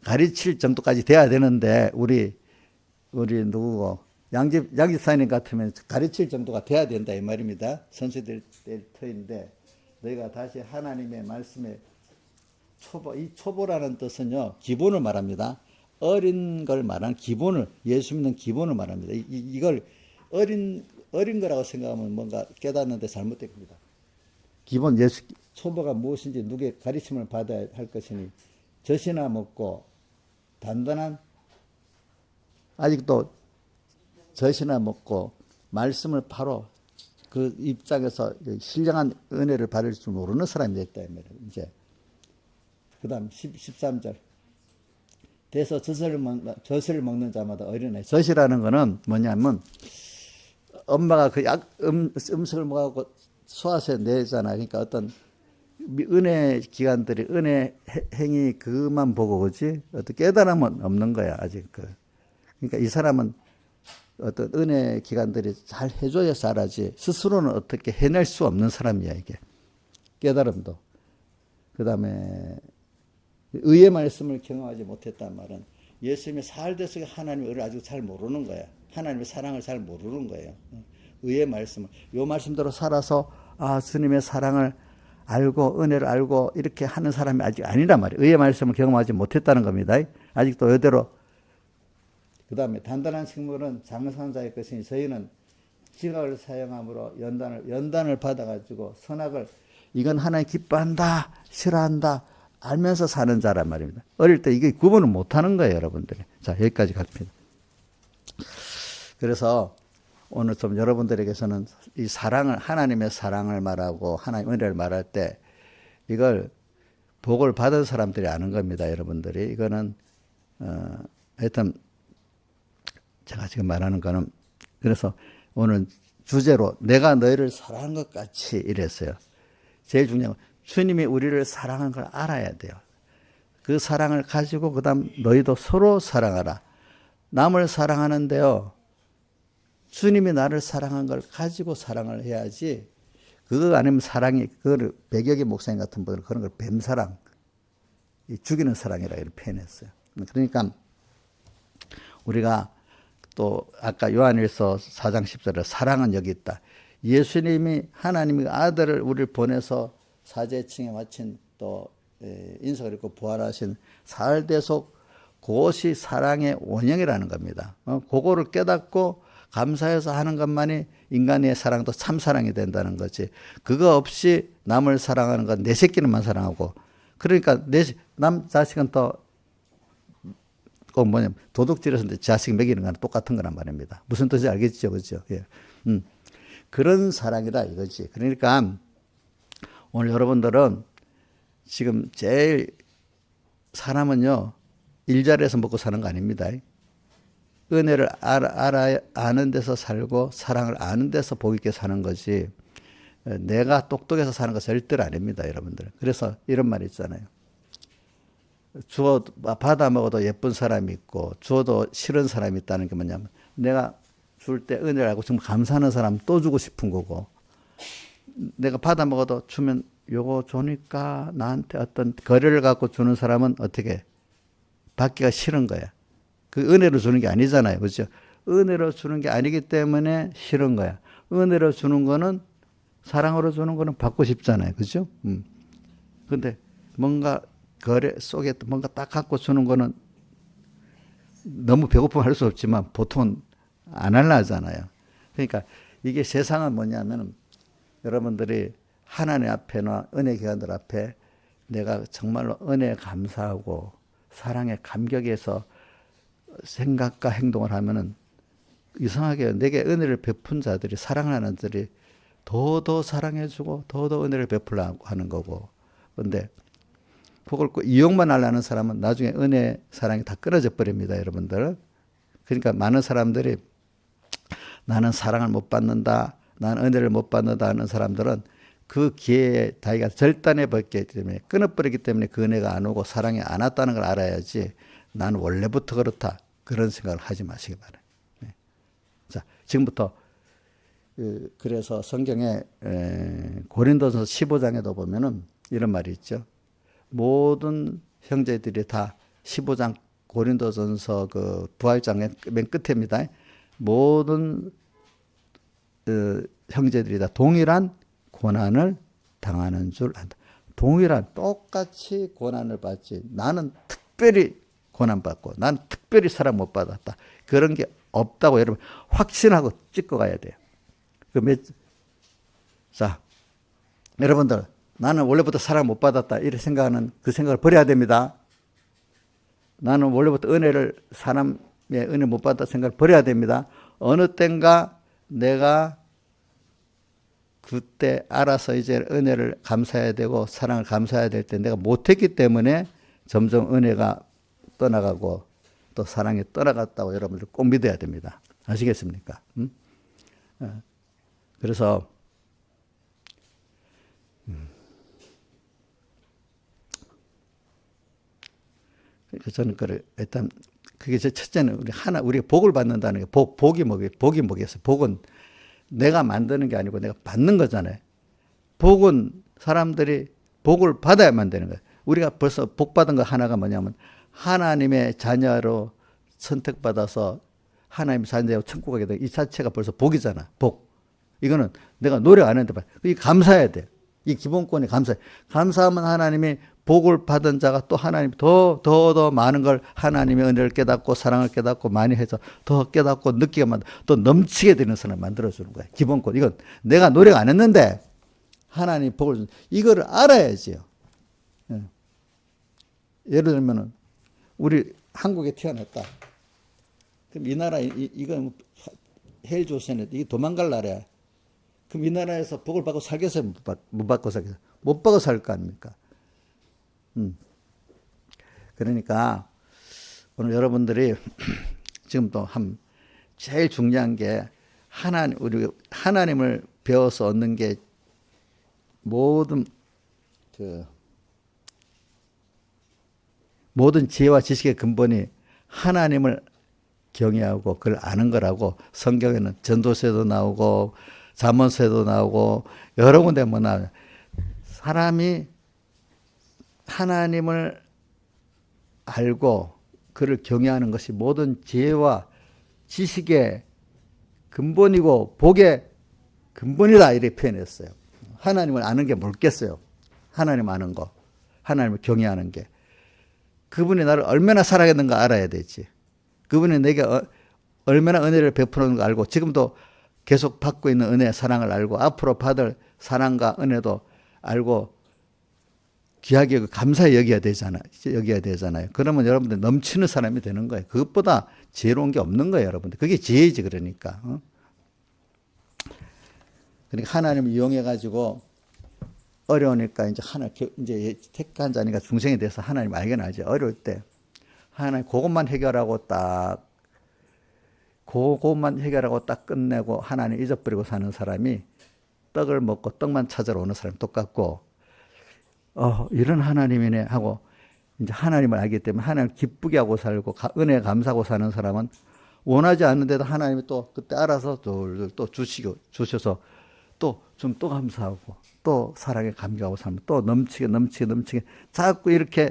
가르칠 정도까지 돼야 되는데, 우리 누구고? 양집사님 같으면 가르칠 정도가 돼야 된다, 이 말입니다. 선수들 터인데, 너희가 다시 하나님의 말씀에 이 초보라는 뜻은요, 기본을 말합니다. 어린 걸 말하는 기본을, 예수 믿는 기본을 말합니다. 이걸 어린 거라고 생각하면 뭔가 깨닫는데 잘못된 겁니다. 기본 초보가 무엇인지 누구의 가르침을 받아야 할 것이니 젖이나 먹고 단단한 아직도 젖이나 먹고 말씀을 바로 그 입장에서 신령한 은혜를 받을 줄 모르는 사람이 됐다 이 말이에요. 이제 그다음 13절 돼서 젖을 먹는 자마다 어린아이. 젖이라는 거는 뭐냐면 엄마가 그 음식을 먹고 소화세 내잖아. 그러니까 어떤 은혜 기관들이 은혜 행위 그만 보고 그지 어떤 깨달음은 없는 거야 아직. 그러니까 이 사람은 어떤 은혜 기관들이 잘 해줘야 잘하지 스스로는 어떻게 해낼 수 없는 사람이야 이게. 깨달음도. 그 다음에 의의 말씀을 경험하지 못했단 말은 예수님의 살대 속에 하나님의 의를 아직 잘 모르는 거야. 하나님의 사랑을 잘 모르는 거예요. 의의 말씀을 요 말씀대로 살아서 주님의 사랑을 알고 은혜를 알고 이렇게 하는 사람이 아직 아니란 말이에요. 의의 말씀을 경험하지 못했다는 겁니다. 아직도 이대로. 그 다음에 단단한 식물은 장성한 자의 것이니 저희는 지각을 사용함으로 연단을 받아가지고 선악을 이건 하나님 기뻐한다 싫어한다 알면서 사는 자란 말입니다. 어릴 때 이게 구분을 못하는 거예요 여러분들이. 자 여기까지 갑니다. 그래서 오늘 좀 여러분들에게서는 이 사랑을, 하나님의 사랑을 말하고 하나님의 은혜를 말할 때 이걸 복을 받은 사람들이 아는 겁니다, 여러분들이. 이거는, 하여튼 제가 지금 말하는 거는 그래서 오늘 주제로 내가 너희를 사랑한 것 같이 이랬어요. 제일 중요한 건 주님이 우리를 사랑한 걸 알아야 돼요. 그 사랑을 가지고 그 다음 너희도 서로 사랑하라. 남을 사랑하는데요. 주님이 나를 사랑한 걸 가지고 사랑을 해야지 그거 아니면 사랑이 그거를 백혁의 목사님 같은 분들은 그런 걸 뱀사랑 죽이는 사랑이라 이렇게 표현했어요. 그러니까 우리가 또 아까 요한일서 4장 10절에 사랑은 여기 있다. 예수님이 하나님의 아들을 우리를 보내서 사제층에 마친 또 인석을 입고 부활하신 사흘대속 그것이 사랑의 원형이라는 겁니다. 그거를 깨닫고 감사해서 하는 것만이 인간의 사랑도 참 사랑이 된다는 거지. 그거 없이 남을 사랑하는 건 내 새끼는만 사랑하고 그러니까 남 자식은 또 꼭 뭐냐면 도둑질해서 자식 먹이는 거랑 똑같은 거란 말입니다. 무슨 뜻인지 알겠죠, 그죠? 예. 그런 사랑이다 이거지. 그러니까 오늘 여러분들은 지금 제일 사람은요 일자리에서 먹고 사는 거 아닙니다. 은혜를 아는 데서 살고 사랑을 아는 데서 복 있게 사는 거지 내가 똑똑해서 사는 거 절대로 아닙니다, 여러분들. 그래서 이런 말이 있잖아요. 받아 먹어도 예쁜 사람이 있고 주어도 싫은 사람이 있다는 게 뭐냐면 내가 줄 때 은혜를 알고 정말 감사하는 사람 또 주고 싶은 거고 내가 받아 먹어도 주면 요거 주니까 나한테 어떤 거래를 갖고 주는 사람은 어떻게 받기가 싫은 거야. 그 은혜로 주는 게 아니잖아요. 그렇죠? 은혜로 주는 게 아니기 때문에 싫은 거야. 은혜로 주는 거는 사랑으로 주는 거는 받고 싶잖아요. 그죠? 근데 뭔가 거래 속에 뭔가 딱 갖고 주는 거는 너무 배고프면 할 수 없지만 보통은 안 하려잖아요. 그러니까 이게 세상은 뭐냐면 여러분들이 하나님 앞에나 은혜 기관들 앞에 내가 정말로 은혜에 감사하고 사랑에 감격해서 생각과 행동을 하면은 이상하게 내게 은혜를 베푼 자들이 사랑하는 자들이 더 사랑해주고 더 은혜를 베풀려고 하는 거고. 그런데 그걸 이용만 하려는 사람은 나중에 은혜 사랑이 다 끊어져 버립니다, 여러분들. 그러니까 많은 사람들이 나는 사랑을 못 받는다, 나는 은혜를 못 받는다 하는 사람들은 그 기회에 자기가 절단해 버렸기 때문에 끊어버리기 때문에 그 은혜가 안 오고 사랑이 안 왔다는 걸 알아야지 나는 원래부터 그렇다 그런 생각을 하지 마시기 바랍니다. 네. 자, 지금부터 그래서 성경에 고린도전서 15장에도 보면은 이런 말이 있죠. 모든 형제들이 다 15장 고린도전서 그 부활장의 맨 끝입니다. 모든 형제들이 다 동일한 고난을 당하는 줄 안다. 동일한 똑같이 고난을 받지. 나는 특별히 고난받고 나는 특별히 사랑 못 받았다. 그런 게 없다고 여러분 확신하고 찍고 가야 돼요. 자, 여러분들 나는 원래부터 사랑 못 받았다 이렇게 생각하는 그 생각을 버려야 됩니다. 나는 원래부터 은혜를 사람의 은혜 못 받았다 생각을 버려야 됩니다. 어느 땐가 내가 그때 알아서 이제 은혜를 감사해야 되고 사랑을 감사해야 될 때 내가 못했기 때문에 점점 은혜가 떠나가고 또 사랑이 떠나갔다고 여러분들 꼭 믿어야 됩니다. 아시겠습니까? 그래서 저는 일단 그게 첫째는 우리가 복을 받는다는 게 복이 뭐겠어요? 복은 내가 만드는 게 아니고 내가 받는 거잖아요. 복은 사람들이 복을 받아야만 되는 거예요. 우리가 벌써 복 받은 거 하나가 뭐냐면 하나님의 자녀로 선택받아서 하나님의 자녀로 천국 가게 된 이 자체가 벌써 복이잖아. 복. 이거는 내가 노력 안 했는데 이 감사해야 돼. 이 기본권이 감사해. 감사하면 하나님이 복을 받은 자가 또 하나님 더 많은 걸 하나님의 은혜를 깨닫고 사랑을 깨닫고 많이 해서 더 깨닫고 느끼게 만들어 또 넘치게 되는 사람을 만들어주는 거예요. 기본권. 이건 내가 노력 안 했는데 하나님 복을 준 이거를 알아야지요. 예를 들면은 우리 한국에 태어났다. 그럼 이 나라 이건 헬조선에 이게 도망갈 나라야. 그럼 이 나라에서 복을 받고 살겠어요? 못 받고 살겠어요? 못 받고 살 거 아닙니까? 그러니까 오늘 여러분들이 지금 또 제일 중요한 게 우리 하나님을 배워서 얻는 게 모든 지혜와 지식의 근본이 하나님을 경외하고 그걸 아는 거라고 성경에는 전도서에도 나오고 잠언서에도 나오고 여러 군데 나와요. 사람이 하나님을 알고 그를 경외하는 것이 모든 지혜와 지식의 근본이고 복의 근본이다 이렇게 표현했어요. 하나님을 아는 게 뭘겠어요? 하나님 아는 거, 하나님을 경외하는 게. 그분이 나를 얼마나 사랑했는가 알아야 되지. 그분이 내게 얼마나 은혜를 베푸는 거 알고 지금도 계속 받고 있는 은혜, 사랑을 알고 앞으로 받을 사랑과 은혜도 알고 귀하게 감사히 여겨야 되잖아요. 그러면 여러분들 넘치는 사람이 되는 거예요. 그것보다 지혜로운 게 없는 거예요, 여러분들. 그게 지혜지, 그러니까. 그러니까 하나님을 이용해가지고 어려우니까 이제 택한 자니까 중생이 돼서 하나님 알긴 알지. 어려울 때 하나님 그것만 해결하고 딱 끝내고 하나님 잊어버리고 사는 사람이 떡을 먹고 떡만 찾으러 오는 사람이 똑같고 이런 하나님이네 하고 이제 하나님을 알기 때문에 하나님을 기쁘게 하고 살고 은혜에 감사하고 사는 사람은 원하지 않는데도 하나님이 또 그때 알아서 또 주셔서 또 좀 또 감사하고 또 사랑에 감격하고 살면 또 넘치게 자꾸 이렇게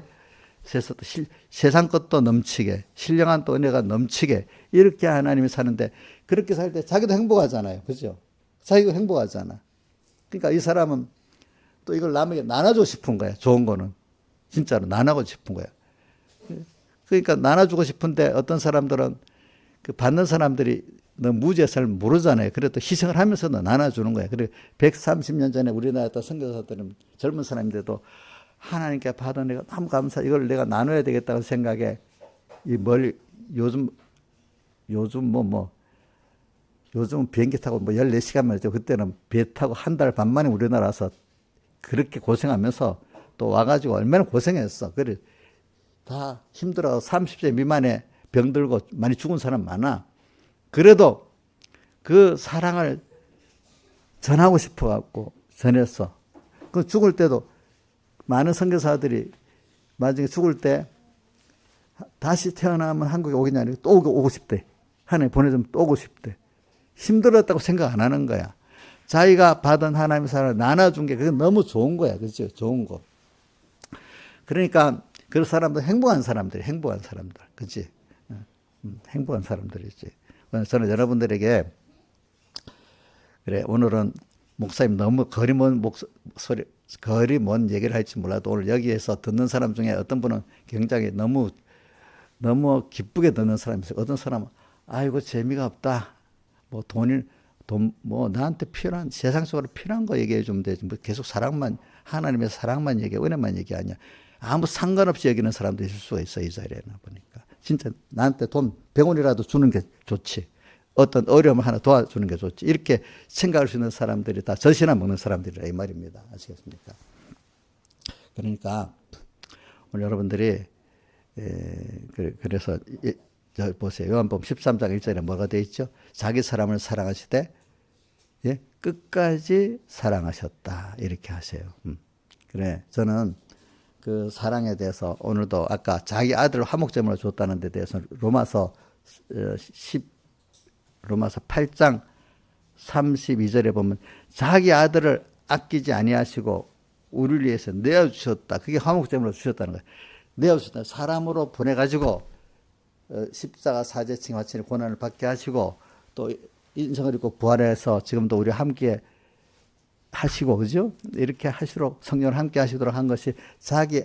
세서 또 세상 것도 넘치게 신령한 또 은혜가 넘치게 이렇게 하나님이 사는데 그렇게 살 때 자기도 행복하잖아요. 그죠? 자기도 행복하잖아. 그러니까 이 사람은 또 이걸 남에게 나눠주고 싶은 거야. 좋은 거는. 진짜로 나눠주고 싶은 거야. 그러니까 나눠주고 싶은데 어떤 사람들은 그 받는 사람들이 너무 무지의 삶을 모르잖아요. 그래도 희생을 하면서도 나눠주는 거야. 그리고 130년 전에 우리나라 선교사들은 젊은 사람인데도 하나님께 받은 내가 너무 감사, 이걸 내가 나눠야 되겠다는 생각에 요즘 비행기 타고 14시간만 했죠. 그때는 배 타고 한 달 반 만에 우리나라 와서 그렇게 고생하면서 또 와가지고 얼마나 고생했어. 그래. 다 힘들어. 30세 미만에 병들고 많이 죽은 사람 많아. 그래도 그 사랑을 전하고 싶어갖고 전했어. 그 죽을 때도 많은 선교사들이 나중에 죽을 때 다시 태어나면 한국에 오겠냐, 또 오고 싶대. 하나님 보내주면 또 오고 싶대. 힘들었다고 생각 안 하는 거야. 자기가 받은 하나님의 사랑을 나눠준 게 그게 너무 좋은 거야. 그렇죠? 좋은 거. 그러니까 그 사람들 행복한 사람들. 그렇지? 행복한 사람들이지. 저는 여러분들에게 그래 오늘은 목사님 너무 거리 먼 얘기를 할지 몰라도 오늘 여기에서 듣는 사람 중에 어떤 분은 굉장히 너무 기쁘게 듣는 사람이 있어요. 어떤 사람은 아이고 재미가 없다. 나한테 필요한 세상적으로 필요한 거 얘기해 주면 되지. 계속 사랑만 하나님의 사랑만 얘기해 은혜만 얘기하냐. 아무 상관없이 여기는 사람도 있을 수가 있어 이 자리에는 보니까. 진짜 나한테 돈 100원이라도 주는 게 좋지. 어떤 어려움을 하나 도와주는 게 좋지. 이렇게 생각할 수 있는 사람들이 다 젖이나 먹는 사람들이라 이 말입니다. 아시겠습니까? 그러니까 오늘 여러분들이 그래서 보세요. 요한복음 13장 1절에 뭐가 되어 있죠? 자기 사람을 사랑하시되 끝까지 사랑하셨다. 이렇게 하세요. 그래 저는 그 사랑에 대해서 오늘도 아까 자기 아들을 화목제물로 줬다는 데 대해서 로마서 8장 32절에 보면 자기 아들을 아끼지 아니하시고 우리를 위해서 내어주셨다. 그게 화목제물로 주셨다는 거예요. 내어주셨다. 사람으로 보내가지고 십자가 사제층 화친의 고난을 받게 하시고 또 인성을 입고 부활해서 지금도 우리 함께 하시고 그죠? 이렇게 하시도록 성령을 함께 하시도록 한 것이 자기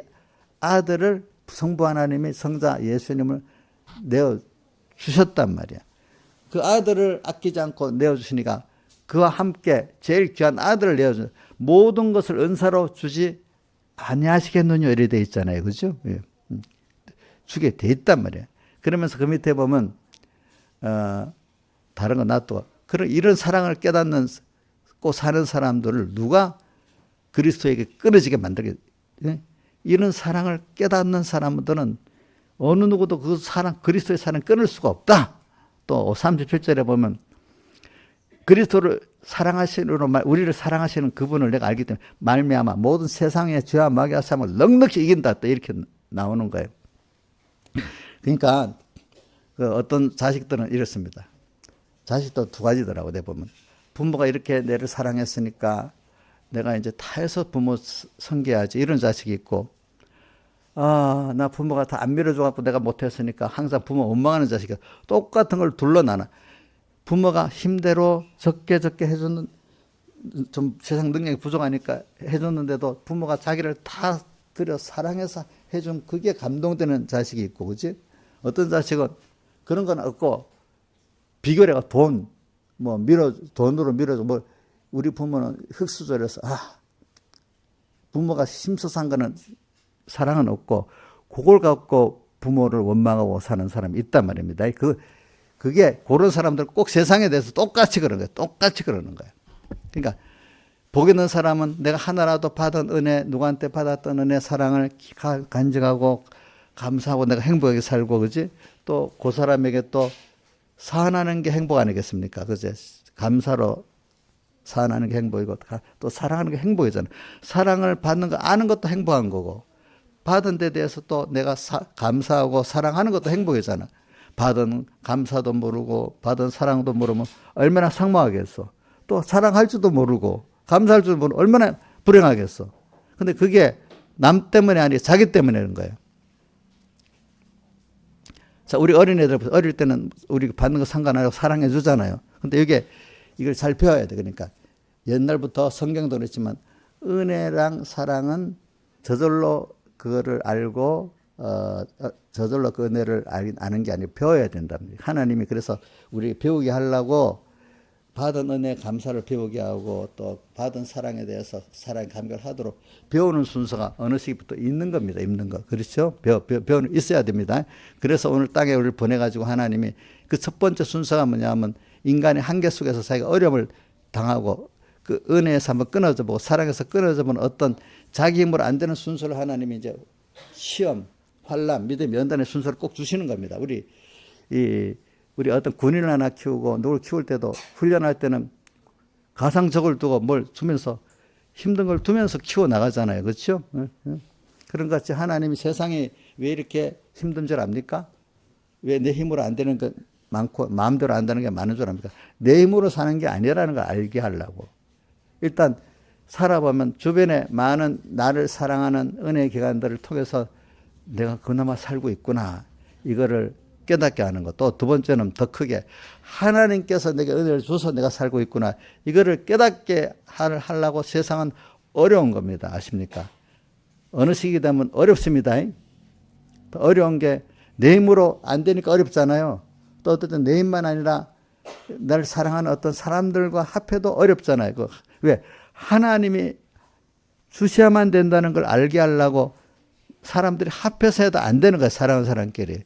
아들을 성부 하나님이 성자 예수님을 내어주셨단 말이야. 그 아들을 아끼지 않고 내어주시니까 그와 함께 제일 귀한 아들을 내어주 모든 것을 은사로 주지 아니하시겠느냐 이래 돼 있잖아요. 그죠? 예. 주게 돼 있단 말이야. 그러면서 그 밑에 보면 다른 거 놔둬. 이런 사랑을 깨닫는 꼭 사는 사람들을 누가 그리스도에게 끊어지게 만들게. 이런 사랑을 깨닫는 사람들은 어느 누구도 그 사랑, 그리스도의 사랑을 끊을 수가 없다. 또 37절에 보면 그리스도를 우리를 사랑하시는 그분을 내가 알기 때문에 말미암아 모든 세상의 죄와 마귀와 사람을 넉넉히 이긴다. 또 이렇게 나오는 거예요. 그러니까 어떤 자식들은 이렇습니다. 자식도 두 가지더라고 내 보면. 부모가 이렇게 내를 사랑했으니까 내가 이제 타해서 부모 섬겨야지 이런 자식이 있고 나 부모가 다 안 밀어줘갖고 내가 못했으니까 항상 부모 원망하는 자식이 똑같은 걸 둘러나나. 부모가 힘대로 적게 해주는 좀 세상 능력이 부족하니까 해줬는데도 부모가 자기를 다 들여 사랑해서 해준 그게 감동되는 자식이 있고 그지? 어떤 자식은 그런 건 없고 비결이가 돈으로 밀어줘. 우리 부모는 흙수저라서 부모가 힘써서 한 거는 사랑은 없고 그걸 갖고 부모를 원망하고 사는 사람이 있단 말입니다. 그게 그런 사람들 꼭 세상에 대해서 똑같이 그러는 거예요. 똑같이 그러는 거예요. 그러니까 복 있는 사람은 내가 하나라도 받은 은혜, 누구한테 받았던 은혜, 사랑을 간직하고 감사하고 내가 행복하게 살고 그지? 또 그 사람에게 또 사랑하는 게 행복 아니겠습니까? 그지? 감사로 사랑하는 게 행복이고 또 사랑하는 게 행복이잖아. 사랑을 받는 거 아는 것도 행복한 거고 받은 데 대해서 또 내가 감사하고 사랑하는 것도 행복이잖아. 받은 감사도 모르고 받은 사랑도 모르면 얼마나 상망하겠어. 또 사랑할 줄도 모르고 감사할 줄도 모르고 얼마나 불행하겠어. 근데 그게 남 때문에 아니라 자기 때문에 그런 거예요. 자, 우리 어린애들 어릴 때는 우리 받는 거 상관 안 하고 사랑해 주잖아요. 근데 이걸 잘 배워야 돼. 그러니까 옛날부터 성경도 그랬지만 은혜랑 사랑은 저절로 그거를 알고 저절로 그 은혜를 아는 게 아니라 배워야 된답니다. 하나님이 그래서 우리 배우게 하려고 받은 은혜 감사를 배우게 하고 또 받은 사랑에 대해서 사랑의 감격을 하도록 배우는 순서가 어느 시기부터 있는 겁니다. 있는 거. 그렇죠? 배우는 있어야 됩니다. 그래서 오늘 땅에 우리를 보내가지고 하나님이 그 첫 번째 순서가 뭐냐면 인간의 한계 속에서 자기가 어려움을 당하고 그 은혜에서 한번 끊어져 보고 사랑에서 끊어져 보는 어떤 자기 힘으로 안 되는 순서를 하나님이 이제 시험, 환난, 믿음, 면단의 순서를 꼭 주시는 겁니다. 우리 어떤 군인을 하나 키우고 누굴 키울 때도 훈련할 때는 가상적을 두고 뭘 주면서 힘든 걸 두면서 키워 나가잖아요. 그렇죠? 그런 것 같이 하나님이 세상이 왜 이렇게 힘든 줄 압니까? 왜 내 힘으로 안 되는 것 많고 마음대로 안 되는 게 많은 줄 압니까? 내 힘으로 사는 게 아니라는 걸 알게 하려고. 일단 살아보면 주변에 많은 나를 사랑하는 은혜의 기관들을 통해서 내가 그나마 살고 있구나. 이거를 깨닫게 하는 것. 또 두 번째는 더 크게 하나님께서 내게 은혜를 줘서 내가 살고 있구나. 이거를 깨닫게 하려고 세상은 어려운 겁니다. 아십니까? 어느 시기 되면 어렵습니다. 어려운 게 내 힘으로 안 되니까 어렵잖아요. 또 어쨌든 내 힘만 아니라 나를 사랑하는 어떤 사람들과 합해도 어렵잖아요. 왜? 하나님이 주셔야만 된다는 걸 알게 하려고 사람들이 합해서 해도 안 되는 거예요. 사랑하는 사람끼리.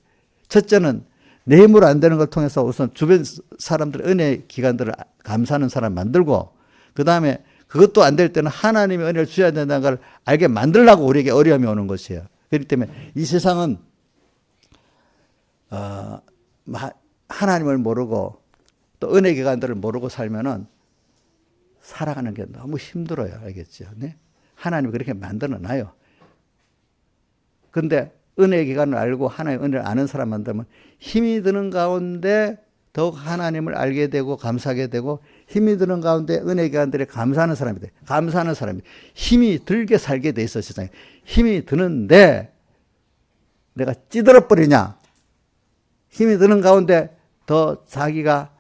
첫째는 내 힘으로 안 되는 걸 통해서 우선 주변 사람들 은혜 기관들을 감사하는 사람 만들고 그 다음에 그것도 안 될 때는 하나님이 은혜를 주셔야 된다는 걸 알게 만들려고 우리에게 어려움이 오는 것이에요. 그렇기 때문에 이 세상은 하나님을 모르고 또 은혜 기관들을 모르고 살면은 살아가는 게 너무 힘들어요. 알겠죠? 네? 하나님이 그렇게 만들어 놔요. 근데 은혜 기간을 알고 하나님의 은혜를 아는 사람 만들면 힘이 드는 가운데 더욱 하나님을 알게 되고 감사하게 되고 힘이 드는 가운데 은혜 기간들에 감사하는 사람이 돼. 감사하는 사람이 힘이 들게 살게 돼 있어 세상에. 힘이 드는데 내가 찌들어 버리냐. 힘이 드는 가운데 더 자기가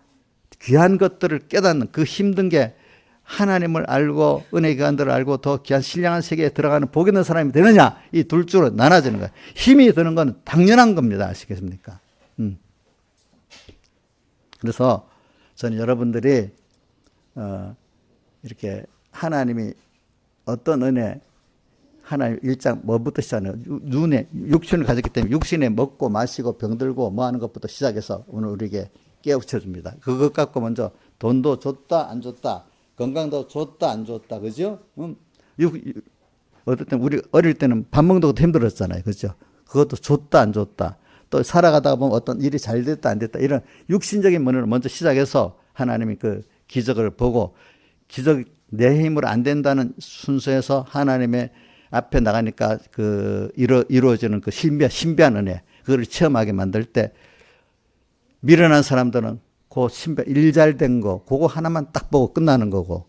귀한 것들을 깨닫는 그 힘든 게 하나님을 알고 은혜 기관들을 알고 더 귀한 신령한 세계에 들어가는 복 있는 사람이 되느냐 이 둘 줄로 나눠지는 거예요. 힘이 드는 건 당연한 겁니다. 아시겠습니까? 그래서 저는 여러분들이 이렇게 하나님이 어떤 은혜 하나님 1장 뭐부터 시작하나요? 눈에 육신을 가졌기 때문에 육신에 먹고 마시고 병들고 뭐 하는 것부터 시작해서 오늘 우리에게 깨우쳐 줍니다. 그것 갖고 먼저 돈도 줬다 안 줬다 건강도 줬다 안 줬다 그죠? 어떨 때 우리 어릴 때는 밥 먹는 것도 힘들었잖아요. 그죠? 그것도 줬다 안 줬다 또 살아가다 보면 어떤 일이 잘 됐다 안 됐다 이런 육신적인 면을 먼저 시작해서 하나님이 그 기적을 보고 기적 내 힘으로 안 된다는 순서에서 하나님의 앞에 나가니까 그 이루어지는 그 신비한 은혜 그걸 체험하게 만들 때 미련한 사람들은 그 신비한 일 잘 된 거 그거 하나만 딱 보고 끝나는 거고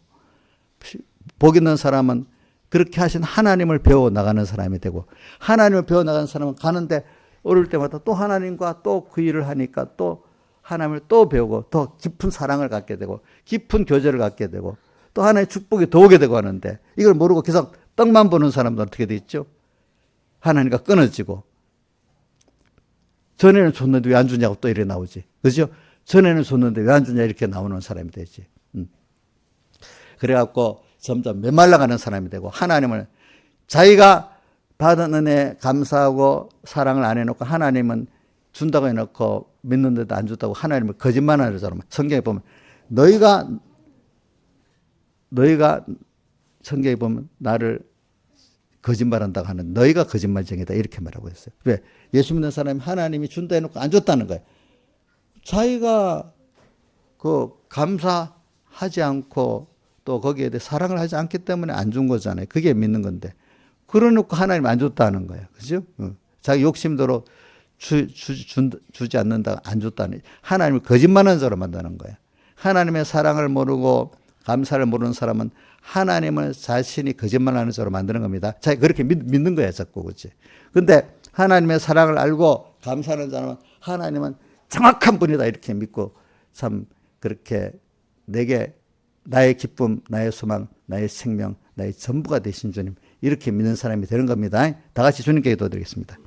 복 있는 사람은 그렇게 하신 하나님을 배워 나가는 사람이 되고 하나님을 배워 나가는 사람은 가는데 어릴 때마다 또 하나님과 또 그 일을 하니까 또 하나님을 또 배우고 더 깊은 사랑을 갖게 되고 깊은 교제를 갖게 되고 또 하나님의 축복이 더 오게 되고 하는데 이걸 모르고 계속 떡만 보는 사람도 어떻게 돼 있죠? 하나님과 끊어지고 전에는 줬는데 왜 안 주냐고 또 이래 나오지. 그죠? 전에는 줬는데 왜 안 주냐 이렇게 나오는 사람이 되지. 그래갖고 점점 메말라가는 사람이 되고 하나님을 자기가 받은 은혜 감사하고 사랑을 안 해놓고 하나님은 준다고 해놓고 믿는데도 안 준다고 하나님을 거짓말하는 사람. 성경에 보면 너희가 성경에 보면 나를 거짓말한다고 하는 너희가 거짓말쟁이다 이렇게 말하고 있어요. 왜? 예수 믿는 사람이 하나님이 준다 해놓고 안 줬다는 거예요. 자기가 그 감사하지 않고 또 거기에 대해 사랑을 하지 않기 때문에 안 준 거잖아요. 그게 믿는 건데. 그러놓고 하나님 안 줬다는 거예요. 그죠? 자기 욕심대로 주지 않는다 안 줬다는 하나님을 거짓말하는 자로 만드는 거예요. 하나님의 사랑을 모르고 감사를 모르는 사람은 하나님을 자신이 거짓말하는 자로 만드는 겁니다. 자, 그렇게 믿는 거야, 자꾸. 그렇지? 근데 하나님의 사랑을 알고 감사하는 자는 하나님은 정확한 분이다 이렇게 믿고 참 그렇게 내게 나의 기쁨, 나의 소망, 나의 생명, 나의 전부가 되신 주님 이렇게 믿는 사람이 되는 겁니다. 다 같이 주님께 기도드리겠습니다.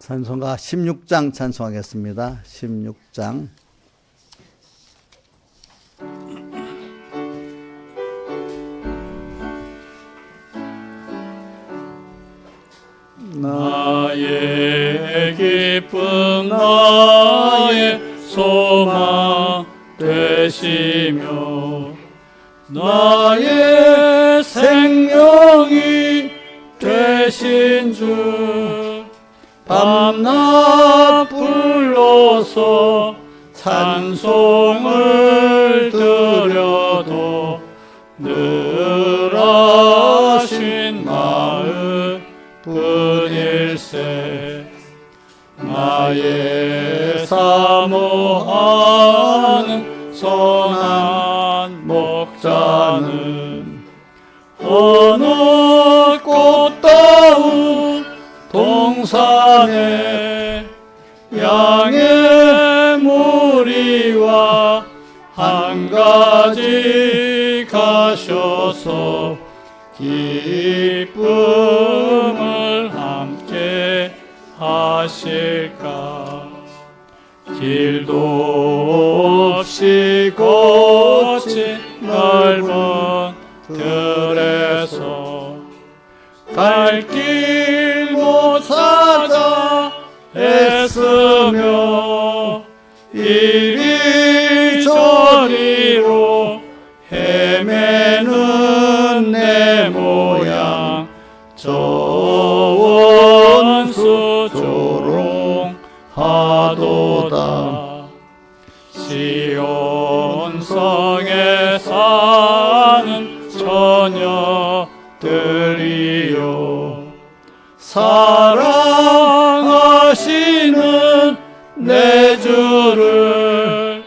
찬송가 16장 찬송하겠습니다. 16장. 나의 기쁨 나의 소망 되시며 나의 생명이 되신 주 밤낮 불러서 찬송을 드려도 늘 하신 마음 뿐일세 나의 사모하는 선한 목자는 어느 꽃다운 동산에 양의 무리와 한 가지 가셔서 기쁨을 함께 하실까 길도 없이 거친 넓은 들에서 갈 길 못 찾아 애쓰며 이리저리로 헤매는 내 모양 저 원수 조롱하도다 시온성에 사는 처녀들이여 사랑하시는 내 주를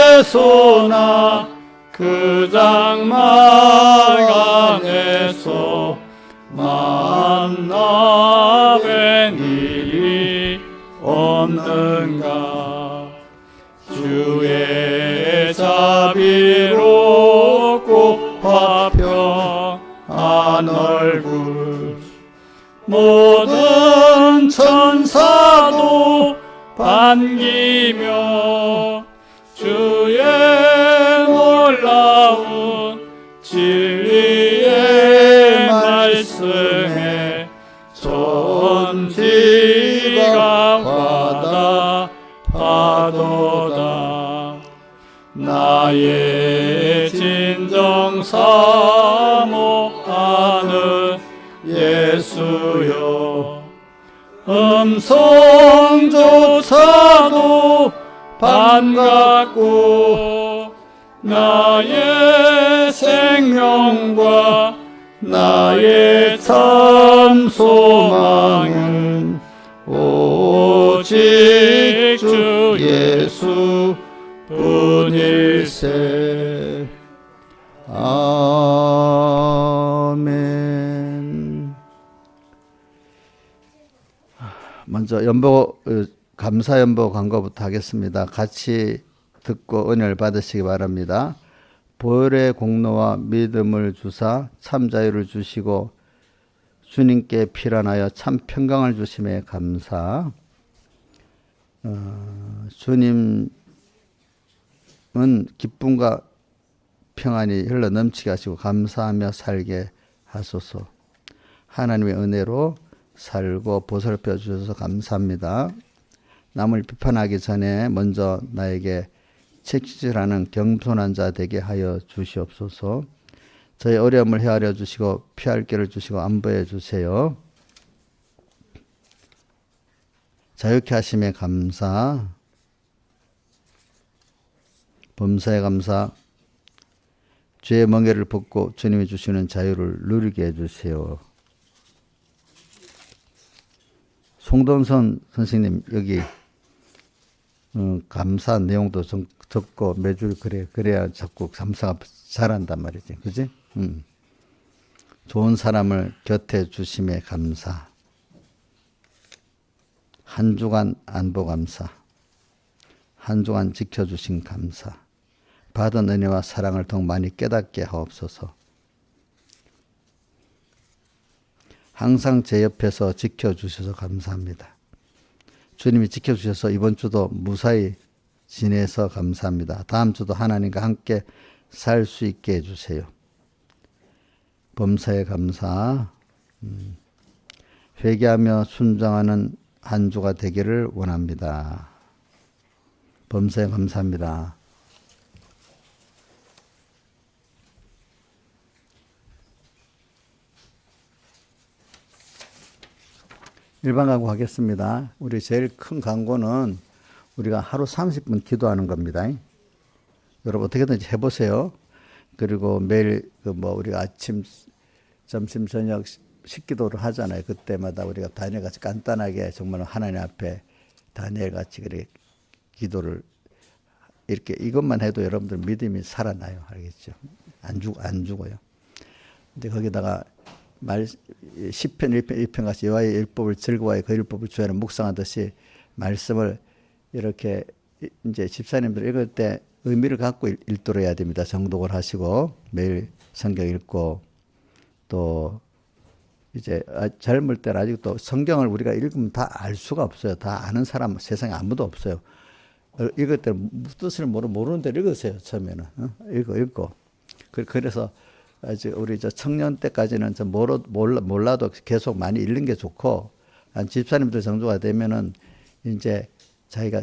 빈들에서나 그 장막 안에서 만나 뵌 일이 없는가 주의 자비롭고 화평한 얼굴 모든 천사도 반기며 주의 놀라운 진리의 말씀에 천지가 화답하도다 나의 진정 사모하는 예수여 음성조차도 반갑고 나의 생명과 나의 참 소망은 오직 주 예수 뿐일세. 먼저 감사 연보 광고부터 하겠습니다. 같이 듣고 은혜를 받으시기 바랍니다. 보혈의 공로와 믿음을 주사 참 자유를 주시고 주님께 피란하여 참 평강을 주심에 감사. 주님은 기쁨과 평안이 흘러 넘치게 하시고 감사하며 살게 하소서. 하나님의 은혜로 살고 보살펴 주셔서 감사합니다. 남을 비판하기 전에 먼저 나에게 책짓질하는 겸손한 자 되게 하여 주시옵소서. 저희 어려움을 헤아려 주시고 피할 길을 주시고 안보해 주세요. 자유케 하심에 감사. 범사에 감사. 죄의 멍에를 벗고 주님이 주시는 자유를 누리게 해주세요. 송동선 선생님 여기 감사 내용도 적고 매주 그래야 자꾸 감사가 잘한단 말이지, 그지? 좋은 사람을 곁에 주심에 감사. 한 주간 안보 감사. 한 주간 지켜주신 감사. 받은 은혜와 사랑을 더욱 많이 깨닫게 하옵소서. 항상 제 옆에서 지켜주셔서 감사합니다. 주님이 지켜주셔서 이번 주도 무사히 지내서 감사합니다. 다음 주도 하나님과 함께 살 수 있게 해주세요. 범사에 감사. 회개하며 순종하는 한 주가 되기를 원합니다. 범사에 감사합니다. 일반 광고 하겠습니다. 우리 제일 큰 광고는 우리가 하루 30분 기도하는 겁니다. 여러분 어떻게든지 해보세요. 그리고 매일 우리가 아침, 점심, 저녁 식기도를 하잖아요. 그때마다 우리가 다니엘 같이 간단하게 정말 하나님 앞에 다니엘 같이 그렇게 기도를 이렇게 이것만 해도 여러분들 믿음이 살아나요. 알겠죠? 안 죽어요. 근데 거기다가 시편 1편 같이 여호와의 율법을 즐거워해 그 율법을 주야는 묵상하듯이 말씀을 이렇게 이제 집사님들 읽을 때 의미를 갖고 읽도록 해야 됩니다. 정독을 하시고 매일 성경 읽고 또 이제 젊을 때는 아직도 성경을 우리가 읽으면 다 알 수가 없어요. 다 아는 사람 세상에 아무도 없어요. 읽을 때 뜻을 모르는 대로 읽으세요. 처음에는 읽고 그래서 아직 우리 청년 때까지는 몰라도 계속 많이 읽는 게 좋고, 집사님들 정도가 되면은 이제 자기가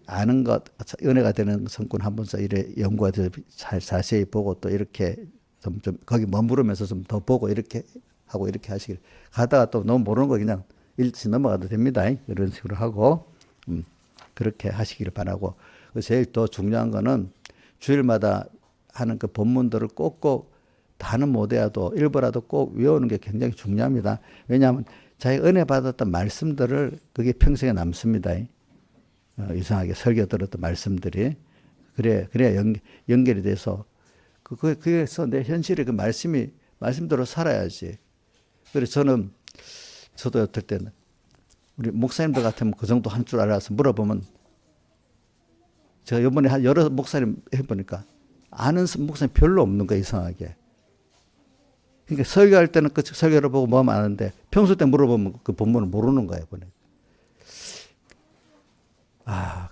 아는 것, 은혜가 되는 성권 한번서 이래 연구해서 자세히 보고 또 이렇게 좀 거기 머무르면서 좀 더 보고 이렇게 하고 이렇게 하시길. 가다가 또 너무 모르는 거 그냥 일치 넘어가도 됩니다. 이런 식으로 하고, 그렇게 하시기를 바라고. 제일 더 중요한 거는 주일마다 하는 그 본문들을 꼭꼭 다는 못해도 일부라도 꼭 외우는 게 굉장히 중요합니다. 왜냐하면 자기가 은혜 받았던 말씀들을 그게 평생에 남습니다. 이상하게 설교 들었던 말씀들이. 그래야 연결이 돼서 그래서 내 현실에 그 말씀대로 살아야지. 그래서 저도 어떨 때는 우리 목사님들 같으면 그 정도 한 줄 알아서 물어보면, 제가 이번에 한 여러 목사님 해보니까 아는 목사님 별로 없는 거야, 이상하게. 그러니까 설교할 때는 그 설교를 보고 뭐하면 아는데 평소 때 물어보면 그 본문을 모르는 거예요, 보니까.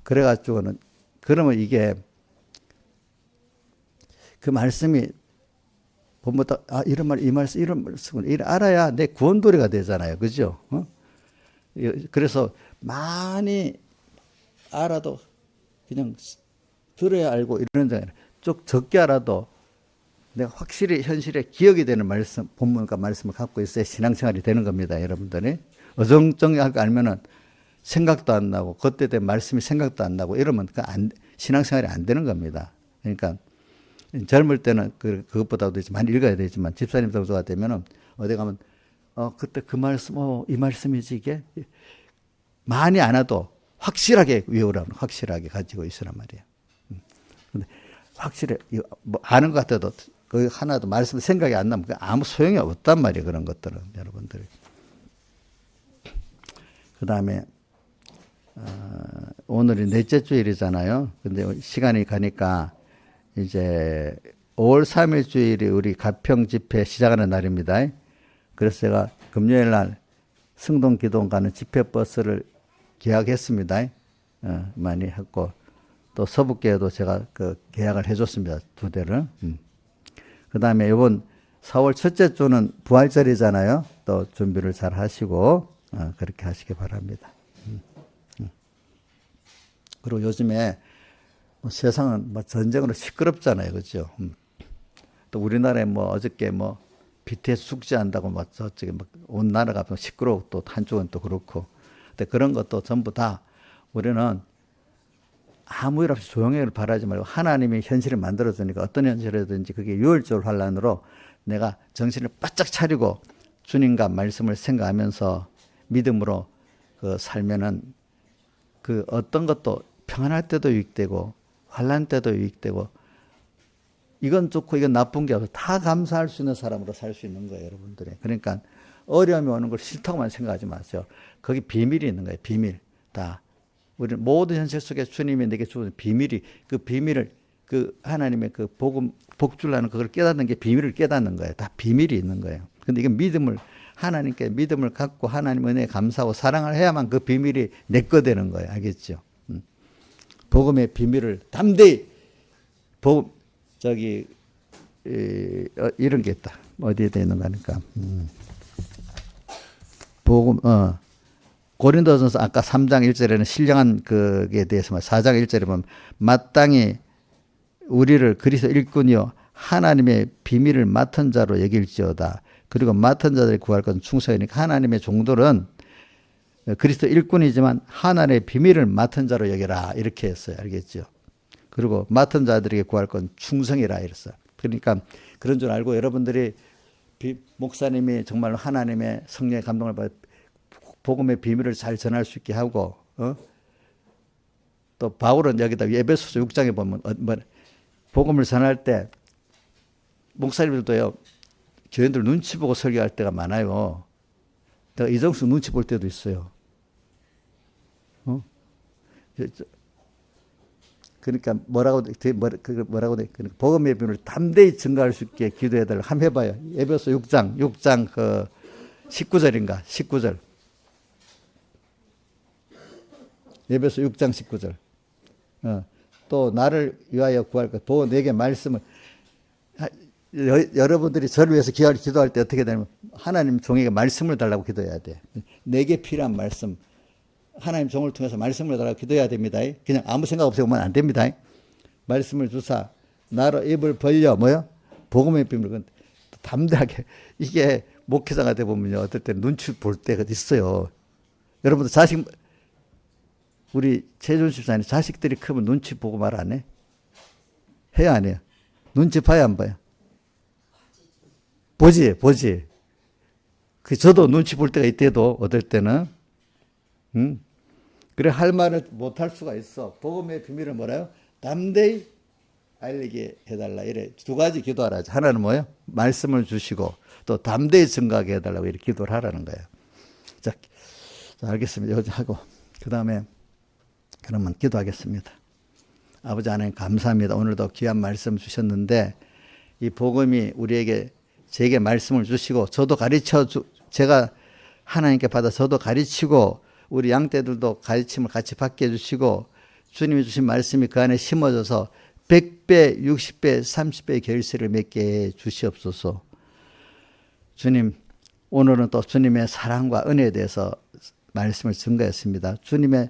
그래가지고는, 그러면 이게 그 말씀이 본보다 이런 말, 이 말씀, 이런 말씀을 이래 알아야 내 구원도리가 되잖아요. 그죠? 그래서 많이 알아도 그냥 들어야 알고 이러는 게 아니라 쭉 적게 알아도 내가 확실히 현실에 기억이 되는 말씀, 본문과 말씀을 갖고 있어야 신앙생활이 되는 겁니다. 여러분들이 어정쩡하게 알면은 생각도 안 나고 그때 된 말씀이 생각도 안 나고 이러면 신앙생활이 안 되는 겁니다. 그러니까 젊을 때는 그것보다도 많이 읽어야 되지만 집사님 정도가 되면은 어디 가면 그때 그 말씀, 이 말씀이지 이게 많이 안 와도 확실하게 외우라면 확실하게 가지고 있으란 말이에요. 근데 확실히 아는 것 같아도 그 하나도 말씀 생각이 안 나면 아무 소용이 없단 말이에요. 그런 것들은 여러분들. 그 다음에 오늘이 넷째 주일이잖아요. 근데 시간이 가니까 이제 5월 3일 주일이 우리 가평 집회 시작하는 날입니다. 그래서 제가 금요일 날 승동 기동 가는 집회 버스를 계약했습니다. 많이 했고 또 서북교회도 제가 그 계약을 해줬습니다. 2대를. 그 다음에 이번 4월 첫째 주는 부활절이잖아요. 또 준비를 잘 하시고 그렇게 하시기 바랍니다. 그리고 요즘에 뭐 세상은 뭐 전쟁으로 시끄럽잖아요, 그렇죠? 또 우리나라에 뭐 어저께 뭐 BTS 숙제한다고 막 저쪽에 막 온 나라가 시끄러워 또 한쪽은 또 그렇고, 근데 그런 것도 전부 다 우리는 아무 일 없이 조용히를 바라지 말고 하나님이 현실을 만들어 주니까 어떤 현실이든지 그게 유월절 환란으로 내가 정신을 바짝 차리고 주님과 말씀을 생각하면서 믿음으로 그 살면은 그 어떤 것도 평안할 때도 유익되고 환란 때도 유익되고 이건 좋고 이건 나쁜 게 없어 다 감사할 수 있는 사람으로 살 수 있는 거예요, 여러분들이. 그러니까 어려움이 오는 걸 싫다고만 생각하지 마세요. 거기 비밀이 있는 거예요, 비밀. 다 우리 모든 현실 속에 주님이 내게 주는 비밀이, 그 비밀을 그 하나님의 그 복음 복줄라는 그걸 깨닫는 게 비밀을 깨닫는 거예요. 다 비밀이 있는 거예요. 근데 이게 믿음을 하나님께 믿음을 갖고 하나님 은혜에 감사하고 사랑을 해야만 그 비밀이 내 거 되는 거예요. 알겠죠? 복음의 비밀을 담대히 복음 저기 이런 게 있다. 어디에 돼 있는 거니까. 복음 고린도전서 아까 3장 1절에는 신령한 그에 대해서만 4장 1절에 보면 마땅히 우리를 그리스도 일꾼이요 하나님의 비밀을 맡은 자로 여길지어다. 그리고 맡은 자들이 구할 것은 충성이니까 하나님의 종들은 그리스도 일꾼이지만 하나님의 비밀을 맡은 자로 여겨라 이렇게 했어요. 알겠죠? 그리고 맡은 자들에게 구할 건 충성이라 이랬어요. 그러니까 그런 줄 알고 여러분들이 목사님이 정말 하나님의 성령의 감동을 받아 복음의 비밀을 잘 전할 수 있게 하고 또 바울은 여기다 에베소서 6장에 보면 복음을 전할 때 목사님들도요 교인들 눈치 보고 설교할 때가 많아요. 내가 이정수 눈치 볼 때도 있어요. 그러니까 뭐라고 복음의 비밀을 담대히 증거할 수 있게 기도해달라고 한번 해봐요. 에베소 6장 그 19절인가 19절. 에베소 6장 19절. 또 나를 위하여 구할 것, 또 내게 말씀을 여러분들이 저를 위해서 기도할 때 어떻게 되냐면 하나님 종에게 말씀을 달라고 기도해야 돼. 내게 필요한 말씀. 하나님 종을 통해서 말씀을 달라고 기도해야 됩니다. 그냥 아무 생각 없이 오면 안 됩니다. 말씀을 주사 나로 입을 벌려 뭐요? 복음의 비밀. 담대하게 이게 목회자가 돼 보면요 어떨 때 눈치 볼 때가 있어요. 여러분들 자식 우리 최준 집사님 자식들이 크면 눈치 보고 말 안 해? 해야 안 해요? 눈치 봐야 안 봐요? 보지. 그 저도 눈치 볼 때가 있대도 어떨 때는 그래 할 말을 못 할 수가 있어. 복음의 비밀을 뭐라요? 담대히 알리게 해달라. 이래 두 가지 기도하라. 하나는 뭐예요? 말씀을 주시고 또 담대히 증거하게 해달라고 이렇게 기도를 하라는 거예요. 자 알겠습니다. 여기 하고 그 다음에 그러면 기도하겠습니다. 아버지 하나님 감사합니다. 오늘도 귀한 말씀 주셨는데 이 복음이 우리에게 제게 말씀을 주시고 저도 제가 하나님께 받아 저도 가르치고 우리 양떼들도 가르침을 같이 받게 해주시고 주님이 주신 말씀이 그 안에 심어져서 100배, 60배, 30배의 결실을 맺게 해 주시옵소서. 주님, 오늘은 또 주님의 사랑과 은혜에 대해서 말씀을 증거했습니다. 주님의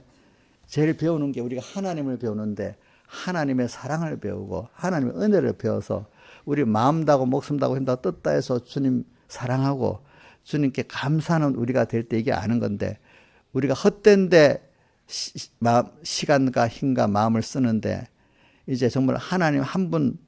제일 배우는 게 우리가 하나님을 배우는데 하나님의 사랑을 배우고 하나님의 은혜를 배워서 우리 마음 다고 목숨 다고 힘 다고 뜻 다해서 주님 사랑하고 주님께 감사하는 우리가 될 때 이게 아는 건데 우리가 헛된데 시간과 힘과 마음을 쓰는데 이제 정말 하나님 한 분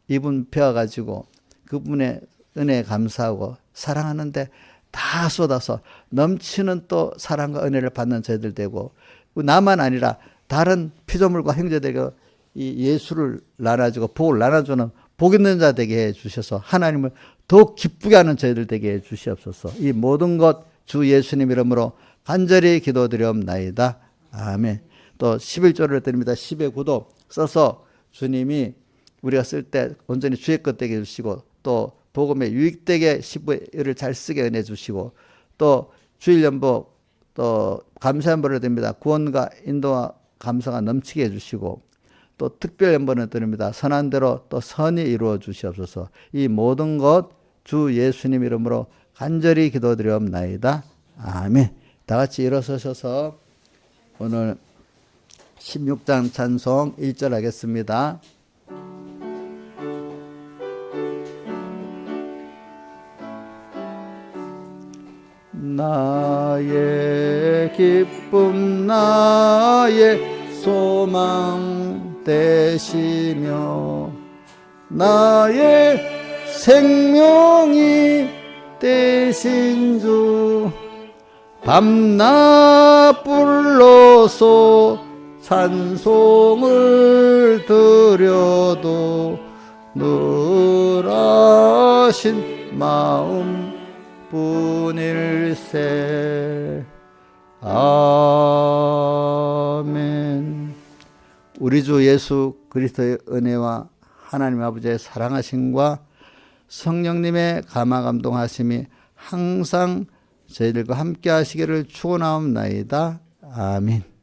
이분 배워가지고 그분의 은혜에 감사하고 사랑하는데 다 쏟아서 넘치는 또 사랑과 은혜를 받는 저희들 되고 나만 아니라 다른 피조물과 형제들에게 이 예수를 나눠주고 복을 나눠주는 복 있는 자 되게 해주셔서 하나님을 더욱 기쁘게 하는 저희들 되게 해주시옵소서. 이 모든 것 주 예수님 이름으로 간절히 기도드리옵나이다. 아멘. 또 11조를 드립니다. 10의 9도 써서 주님이 우리가 쓸 때 온전히 주의 것 되게 해주시고, 또 복음에 유익되게 10을 잘 쓰게 은혜 주시고, 또 주일연복 또 감사의 연보를 드립니다. 구원과 인도와 감사가 넘치게 해주시고, 또 특별 연보를 드립니다. 선한 대로 또 선이 이루어 주시옵소서. 이 모든 것 주 예수님 이름으로 간절히 기도드리옵나이다. 아멘. 다 같이 일어서셔서 오늘 16장 찬송 1절 하겠습니다. 나의 기쁨 나의 소망 되시며 나의 생명이 되신 주 밤낮 불러서 찬송을 드려도 늘 하신 마음 뿐일세. 아멘. 우리 주 예수 그리스도의 은혜와 하나님 아버지의 사랑하심과 성령님의 감화 감동하심이 항상 저희들과 함께 하시기를 축원하옵나이다. 아멘.